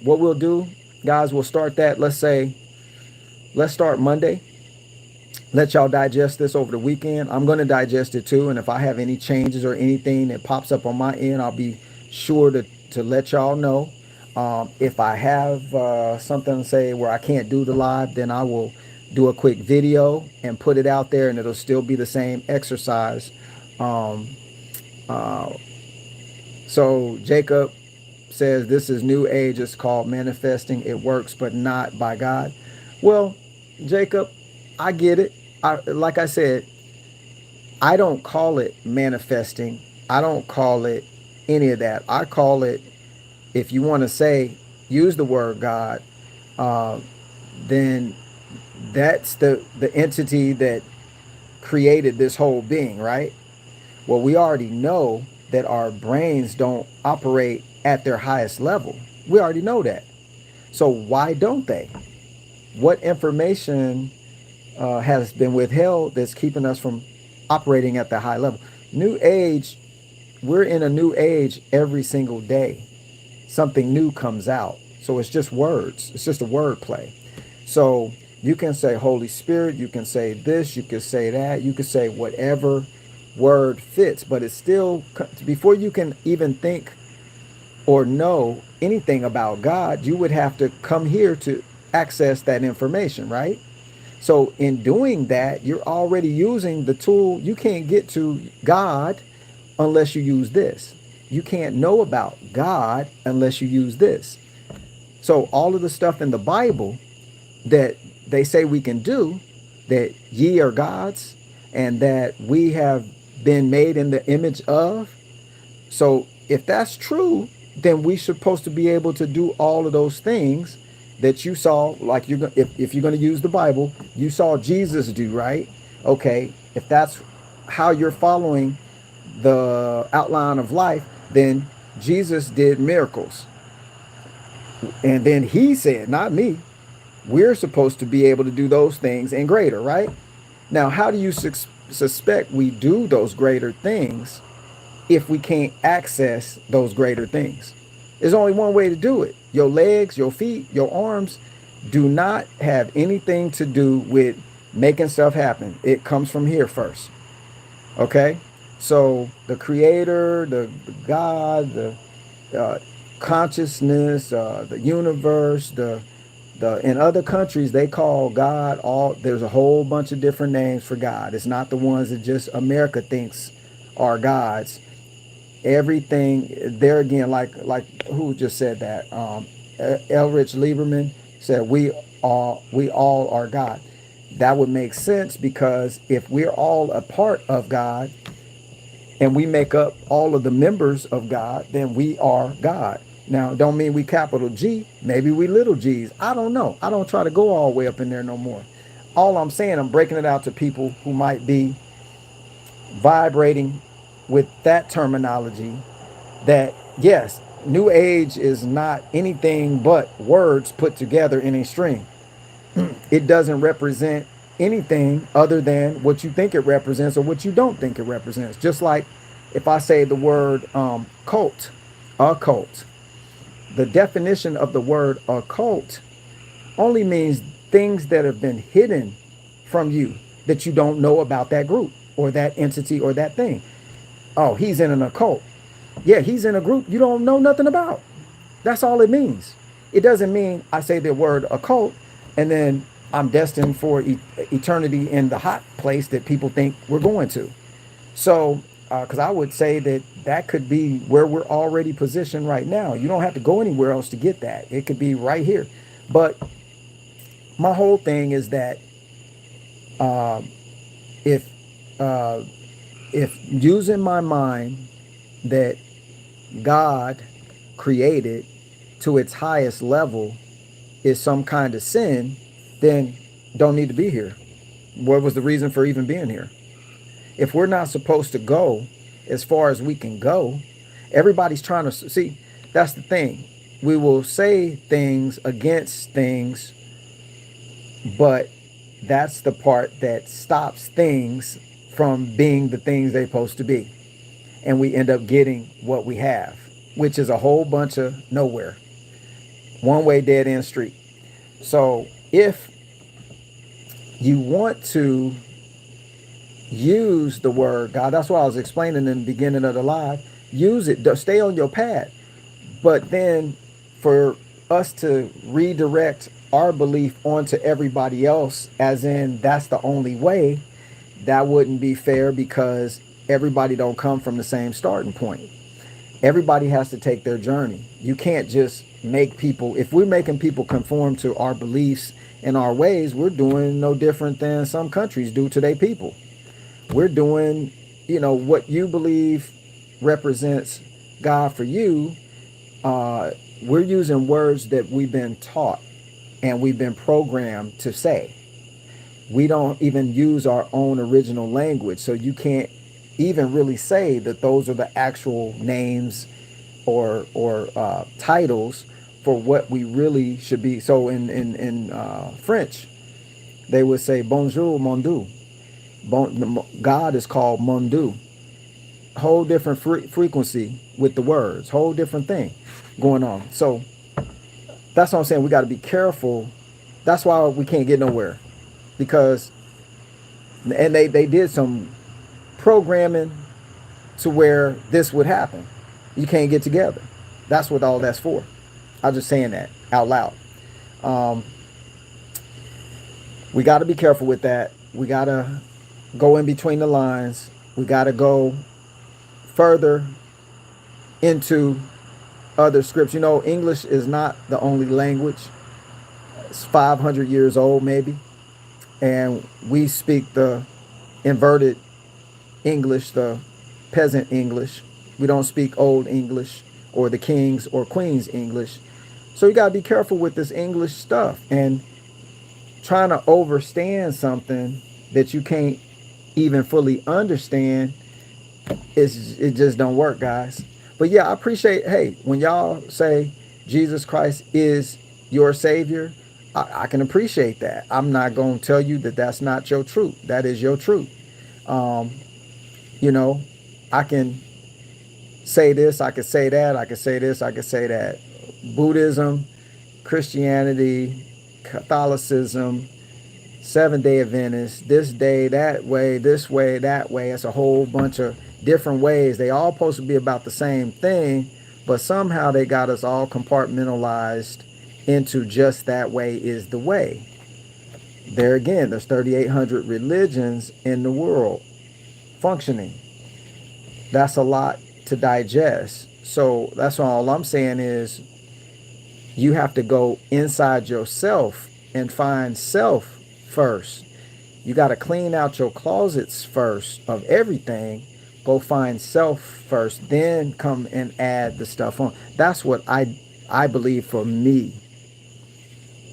what we'll do, guys, we'll start that. Let's start Monday. let y'all digest this over the weekend. I'm going to digest it too. And if I have any changes or anything that pops up on my end, I'll be sure to let y'all know. If I have something to say where I can't do the live, then I will do a quick video and put it out there, and it'll still be the same exercise. Um, uh, so Jacob says this is new age. It's called manifesting. It works, but not by God. Well, Jacob, I get it. Like I said, I don't call it manifesting. I don't call it any of that. I call it, if you want to say, use the word God, uh, then that's the entity that created this whole being, right? Well, we already know that our brains don't operate at their highest level. We already know that. So why don't they? What information has been withheld that's keeping us from operating at the high level? New age, we're in a new age every single day. Something new comes out. So it's just words. It's just a word play. So you can say Holy Spirit, you can say this, you can say that, you can say whatever word fits, but it's still, before you can even think or know anything about God, you would have to come here to access that information, right? So in doing that, you're already using the tool. You can't get to God unless you use this. You can't know about God unless you use this. So all of the stuff in the Bible that they say we can do, that ye are gods and that we have been made in the image of. So if that's true, then we supposed to be able to do all of those things that you saw, like if you're going to use the Bible, you saw Jesus do, right? Okay, if that's how you're following the outline of life, then Jesus did miracles. And then he said, not me, we're supposed to be able to do those things and greater, right? Now, how do you suspect we do those greater things if we can't access those greater things? There's only one way to do it. Your legs, your feet, your arms do not have anything to do with making stuff happen. It comes from here first. Okay? So the creator, the God, the consciousness, the universe, the in other countries they call God there's a whole bunch of different names for God. It's not the ones that just America thinks are gods. Everything there again, like who just said that? Elrich Lieberman said we all are God. That would make sense, because if we're all a part of God and we make up all of the members of God, then we are God. Now, don't mean we capital G. Maybe we little G's. I don't know. I don't try to go all the way up in there no more. All I'm saying, I'm breaking it out to people who might be vibrating with that terminology, that yes, New Age is not anything but words put together in a string. It doesn't represent anything other than what you think it represents or what you don't think it represents. Just like if I say the word cult, occult, the definition of the word occult only means things that have been hidden from you that you don't know about that group or that entity or that thing. Oh, he's in an occult. Yeah, he's in a group you don't know nothing about. That's all it means. It doesn't mean I say the word occult and then I'm destined for eternity in the hot place that people think we're going to. So, because I would say that could be where we're already positioned right now. You don't have to go anywhere else to get that. It could be right here. But my whole thing is that if using my mind that God created to its highest level is some kind of sin, then don't need to be here. What was the reason for even being here? If we're not supposed to go as far as we can go, everybody's trying to see. That's the thing. We will say things against things, but that's the part that stops things from being the things they're supposed to be. And we end up getting what we have, which is a whole bunch of nowhere. One way dead end street. So if you want to use the word God. That's why I was explaining in the beginning of the live. Use it. Stay on your path. But then for us to redirect our belief onto everybody else, as in that's the only way, that wouldn't be fair because everybody don't come from the same starting point. Everybody has to take their journey. You can't just make people, if we're making people conform to our beliefs and our ways, we're doing no different than some countries do to their people. We're doing, what you believe represents God for you. We're using words that we've been taught and we've been programmed to say. We don't even use our own original language, so you can't even really say that those are the actual names or titles for what we really should be. So in French, they would say bonjour mon dieu. God is called mon dieu. Whole different frequency with the words, whole different thing going on. So that's what I'm saying. We got to be careful. That's why we can't get nowhere, because and they did some programming to where this would happen. You can't get together. That's what all that's for. I'm just saying that out loud. We got to be careful with that. We got to go in between the lines. We got to go further into other scripts. English is not the only language. It's 500 years old maybe. And we speak the inverted English, the peasant English. We don't speak old English or the king's or queen's English. So you got to be careful with this English stuff, and trying to overstand something that you can't even fully understand, it just don't work, guys. But yeah, I appreciate, hey, when y'all say Jesus Christ is your Savior, I can appreciate that. I'm not going to tell you that that's not your truth. That is your truth. I can say this, I can say that, I can say this, I can say that. Buddhism, Christianity, Catholicism, Seventh-day Adventist, this day, that way, this way, that way. It's a whole bunch of different ways. They all supposed to be about the same thing, but somehow they got us all compartmentalized into just that way is the way. There again, there's 3,800 religions in the world functioning. That's a lot to digest. So that's all I'm saying is you have to go inside yourself and find self first. You got to clean out your closets first of everything. Go find self first, then come and add the stuff on. That's what I believe for me.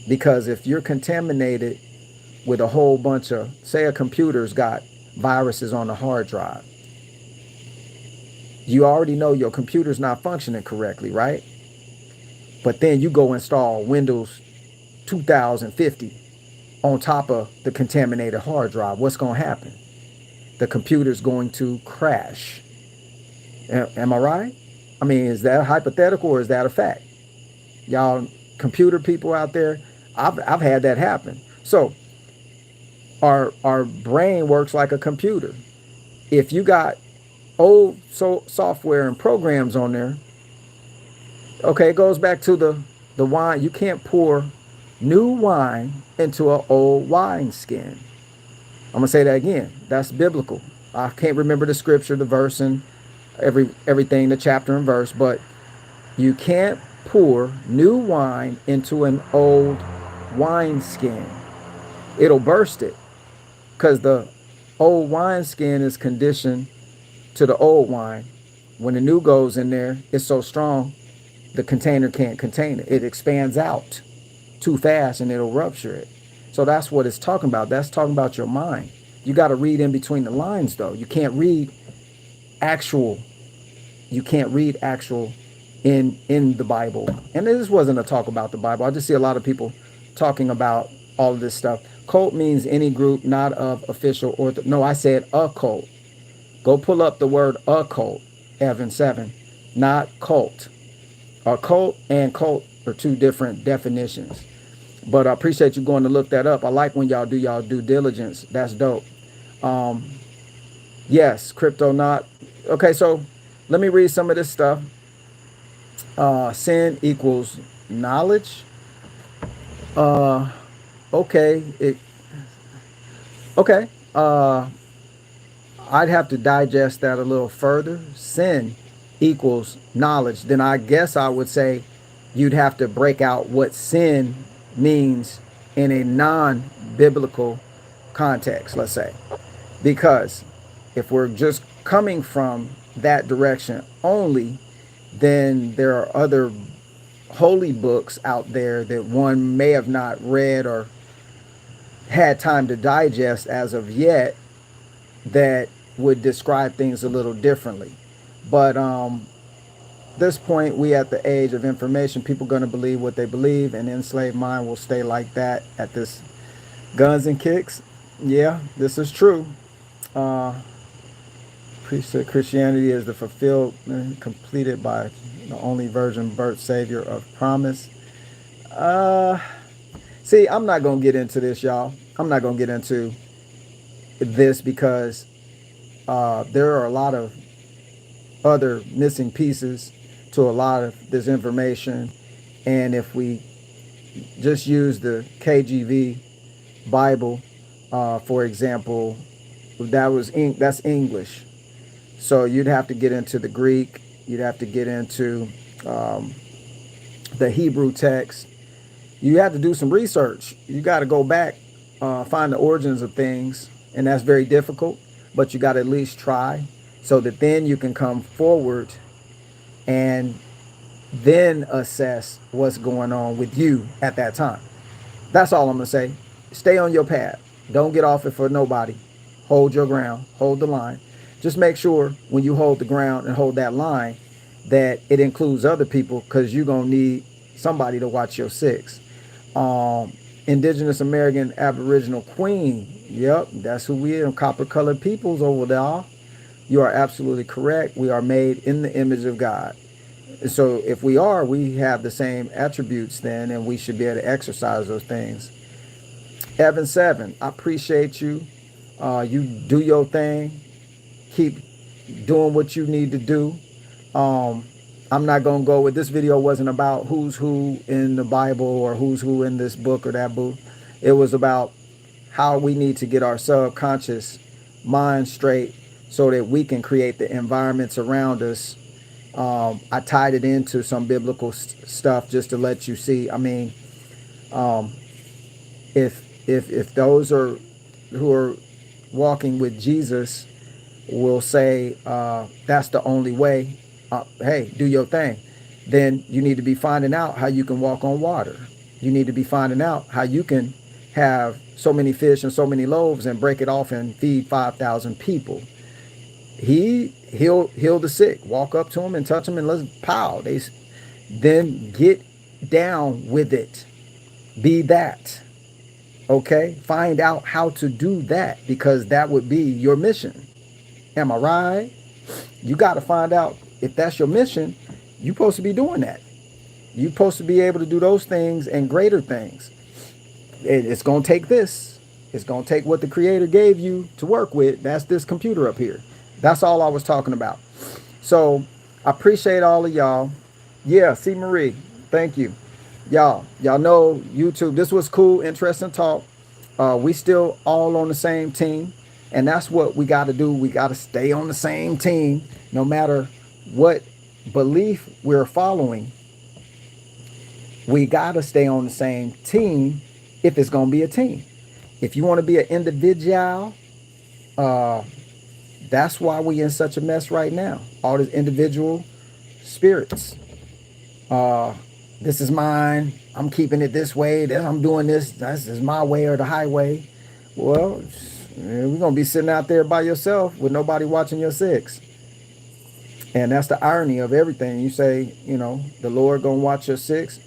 Because if you're contaminated with a whole bunch of, say a computer's got viruses on the hard drive, you already know your computer's not functioning correctly, right? But then you go install Windows 2050 on top of the contaminated hard drive. What's going to happen? The computer's going to crash. Am I right? I mean, is that hypothetical or is that a fact? Y'all computer people out there, I've had that happen. So our brain works like a computer. If you got old software and programs on there, okay, it goes back to the wine. You can't pour new wine into an old wine skin. I'm gonna say that again. That's biblical. I can't remember the scripture, the verse, and everything, the chapter and verse, but you can't pour new wine into an old wine skin. It'll burst it because the old wine skin is conditioned to the old wine. When the new goes in there, it's so strong the container can't contain it. It expands out too fast and it'll rupture it. So that's what it's talking about. That's talking about your mind. You got to read in between the lines, though. You can't read actual. You can't read actual in the Bible. And this wasn't a talk about the Bible. I just see a lot of people talking about all of this stuff. Cult means any group not of official or no. I said a cult. Go pull up the word occult, Evan 7, not cult. A cult and cult are two different definitions. But I appreciate you going to look that up. I like when y'all do y'all due diligence. That's dope. Yes, crypto not. Okay, so let me read some of this stuff. Sin equals knowledge. Uh, okay, okay. I'd have to digest that a little further. Sin equals knowledge. Then I guess I would say you'd have to break out what sin means in a non-biblical context, let's say. Because if we're just coming from that direction only, then there are other holy books out there that one may have not read or had time to digest as of yet that would describe things a little differently. But this point, we at the age of information, people going to believe what they believe, and enslaved mind will stay like that at this guns and kicks. Yeah, this is true. Uh, Priesthood Christianity is the fulfilled, completed by the only virgin birth savior of promise. Uh, See, I'm not gonna get into this, y'all. I'm not gonna get into this because there are a lot of other missing pieces to a lot of this information, and if we just use the KJV Bible, for example, that's English. So you'd have to get into the Greek. You'd have to get into um, the Hebrew text. You have to do some research. You got to go back, find the origins of things, and that's very difficult. But you got to at least try, so that then you can come forward and then assess what's going on with you at that time. That's all I'm gonna say. Stay on your path. Don't get off it for nobody. Hold your ground. Hold the line. Just make sure when you hold the ground and hold that line that it includes other people, because you're gonna need somebody to watch your six. Um, Indigenous American Aboriginal Queen. Yep, that's who we are. Copper colored peoples over there. You are absolutely correct. We are made in the image of God. So if we are, we have the same attributes then, and we should be able to exercise those things. Evan Seven, I appreciate you. You do your thing. Keep doing what you need to do. Um, I'm not gonna go with this video. Wasn't about who's who in the Bible or who's who in this book or that book. It was about how we need to get our subconscious mind straight so that we can create the environments around us. I tied it into some biblical stuff just to let you see. I mean, um, if those are who are walking with Jesus will say that's the only way, hey, do your thing, then you need to be finding out how you can walk on water. You need to be finding out how you can have so many fish and so many loaves and break it off and feed 5,000 people. He'll heal the sick. Walk up to him and touch him and let's pow. Then get down with it. Be that. Okay? Find out how to do that, because that would be your mission. Am I right? You got to find out if that's your mission. You're supposed to be doing that. You're supposed to be able to do those things and greater things. It's going to take this. It's going to take what the Creator gave you to work with. That's this computer up here. That's all I was talking about. So I appreciate all of y'all. Yeah, C. Marie, thank you. Y'all know YouTube. This was cool, interesting talk. We still all on the same team. And that's what we got to do. We got to stay on the same team no matter what belief we're following. We got to stay on the same team if it's going to be a team. If you want to be an individual, that's why we in such a mess right now. All these individual spirits. This is mine. I'm keeping it this way. I'm doing this. This is my way or the highway. Well, we're going to be sitting out there by yourself with nobody watching your six. And that's the irony of everything. You say, the Lord going to watch your six.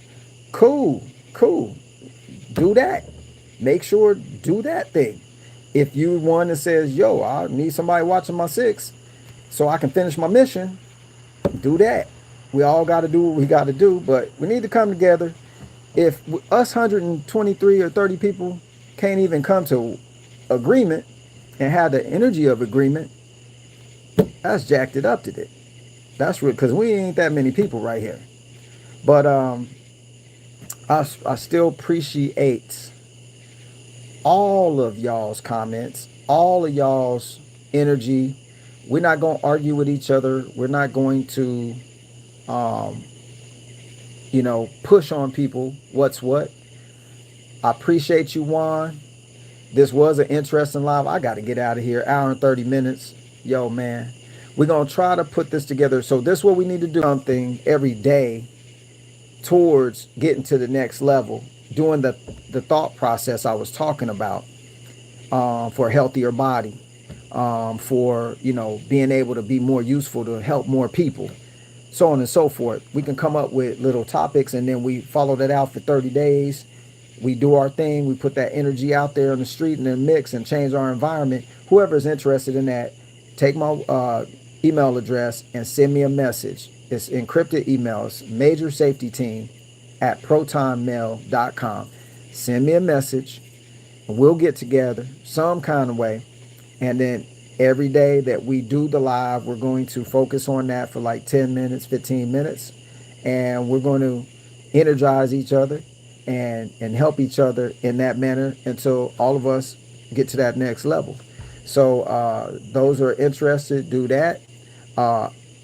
Cool. Do that. Make sure, do that thing. If you one that says, yo, I need somebody watching my six so I can finish my mission, do that. We all got to do what we got to do, but we need to come together. If us 123 or 30 people can't even come to agreement and have the energy of agreement, That's jacked it up to it. That's real because we ain't that many people right here. But I still appreciate all of y'all's comments, all of y'all's energy. We're not going to argue with each other. We're not going to, um, push on people what's what. I appreciate you, Juan. This was an interesting live. I got to get out of here. Hour and 30 minutes. Yo, man. We're going to try to put this together. So this is what we need to do. Something every day towards getting to the next level. Doing the thought process I was talking about for a healthier body. For, being able to be more useful to help more people. So on and so forth. We can come up with little topics and then we follow that out for 30 days. We do our thing. We put that energy out there on the street and then mix and change our environment. Whoever is interested in that, take my email address and send me a message. It's encrypted emails, majorsafetyteam@protonmail.com. Send me a message. And we'll get together some kind of way. And then every day that we do the live, we're going to focus on that for like 10 minutes, 15 minutes. And we're going to energize each other and help each other in that manner until all of us get to that next level. So those who are interested, do that.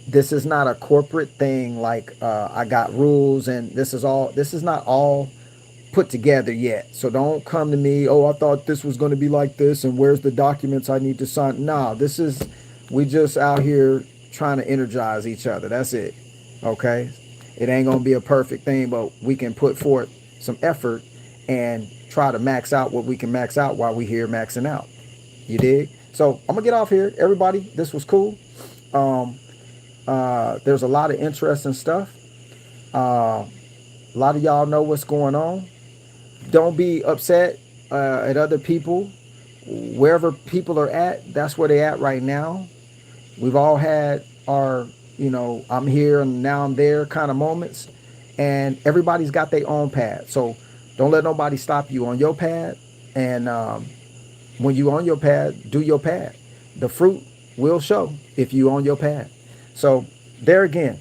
This is not a corporate thing like I got rules and this is not all put together yet. So don't come to me, oh, I thought this was going to be like this and where's the documents I need to sign? No, we just out here trying to energize each other. That's it. Okay. It ain't going to be a perfect thing, but we can put forth some effort and try to max out what we can max out while we here maxing out. You dig? So I'm gonna get off here. Everybody, this was cool. There's a lot of interesting stuff. A lot of y'all know what's going on. Don't be upset at other people. Wherever people are at, that's where they at right now. We've all had our, I'm here and now I'm there kind of moments. And everybody's got their own path. So don't let nobody stop you on your path. And when you on your path, do your path. The fruit will show if you on your path. So there again,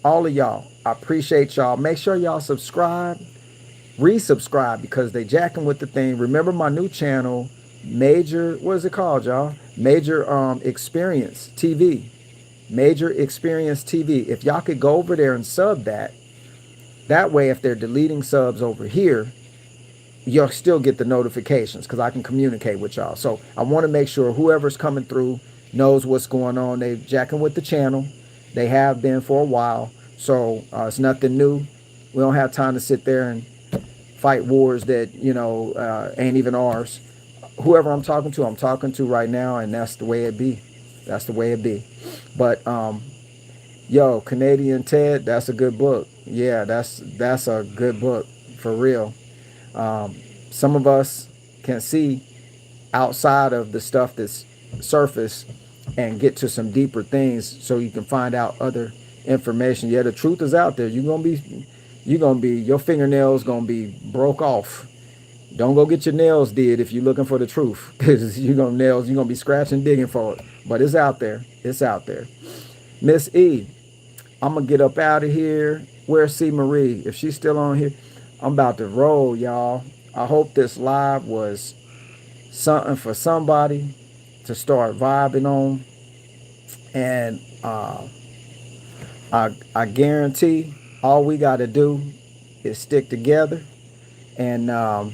all of y'all, I appreciate y'all. Make sure y'all subscribe, resubscribe because they jacking with the thing. Remember my new channel, what is it called, y'all? Major Experience TV. Major Experience TV. If y'all could go over there and sub that. That way, if they're deleting subs over here, you'll still get the notifications because I can communicate with y'all. So I want to make sure whoever's coming through knows what's going on. They're jacking with the channel. They have been for a while. So it's nothing new. We don't have time to sit there and fight wars that, ain't even ours. Whoever I'm talking to right now, and that's the way it be. That's the way it be. But, yo, Canadian Ted, that's a good book. Yeah, that's a good book for real. Some of us can see outside of the stuff that's surface and get to some deeper things so you can find out other information. Yeah, the truth is out there. Your fingernails gonna be broke off. Don't go get your nails did if you're looking for the truth, because you're gonna be scratching, digging for it. But it's out there. It's out there. Miss E, I'm gonna get up out of here. Where's C Marie? If she's still on here, I'm about to roll, y'all. I hope this live was something for somebody to start vibing on. And I guarantee all we got to do is stick together. And I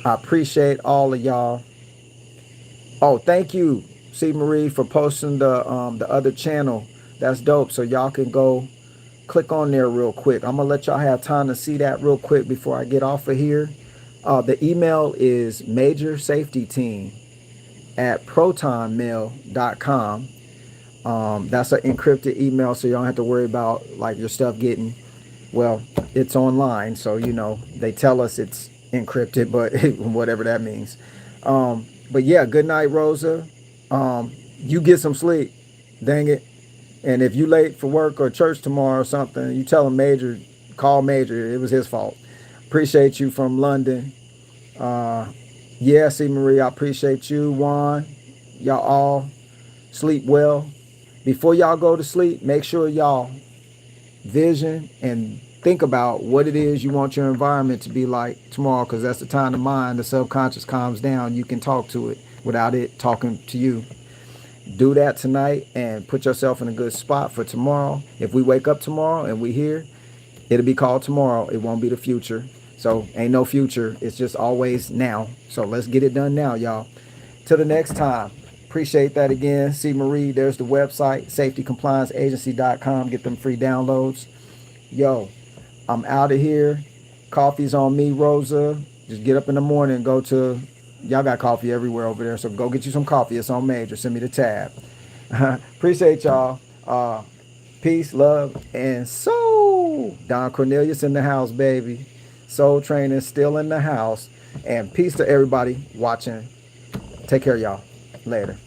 appreciate all of y'all. Oh, thank you, C Marie, for posting the other channel. That's dope. So y'all can go click on there real quick. I'm gonna let y'all have time to see that real quick before I get off of here. The email is majorsafetyteam@protonmail.com. That's an encrypted email, so you don't have to worry about like your stuff getting, well, it's online, so they tell us it's encrypted, but whatever that means. But yeah, good night, Rosa. You get some sleep, dang it. And if you late for work or church tomorrow or something, you tell him Major, call Major. It was his fault. Appreciate you from London. Yeah, C. Marie, I appreciate you, Juan. Y'all all. Sleep well. Before y'all go to sleep, make sure y'all vision and think about what it is you want your environment to be like tomorrow, because that's the time the mind, the subconscious calms down. You can talk to it without it talking to you. Do that tonight and put yourself in a good spot for tomorrow. If we wake up tomorrow and we here, it'll be called tomorrow. It won't be the future. So ain't no future. It's just always now. So let's get it done now, y'all. Till the next time. Appreciate that again. See Marie, there's the website, safetycomplianceagency.com. Get them free downloads. Yo, I'm out of here. Coffee's on me, Rosa. Just get up in the morning and go to, y'all got coffee everywhere over there. So go get you some coffee. It's on Major. Send me the tab. Appreciate y'all. Peace, love, and soul. Don Cornelius in the house, baby. Soul Training still in the house. And peace to everybody watching. Take care, y'all. Later.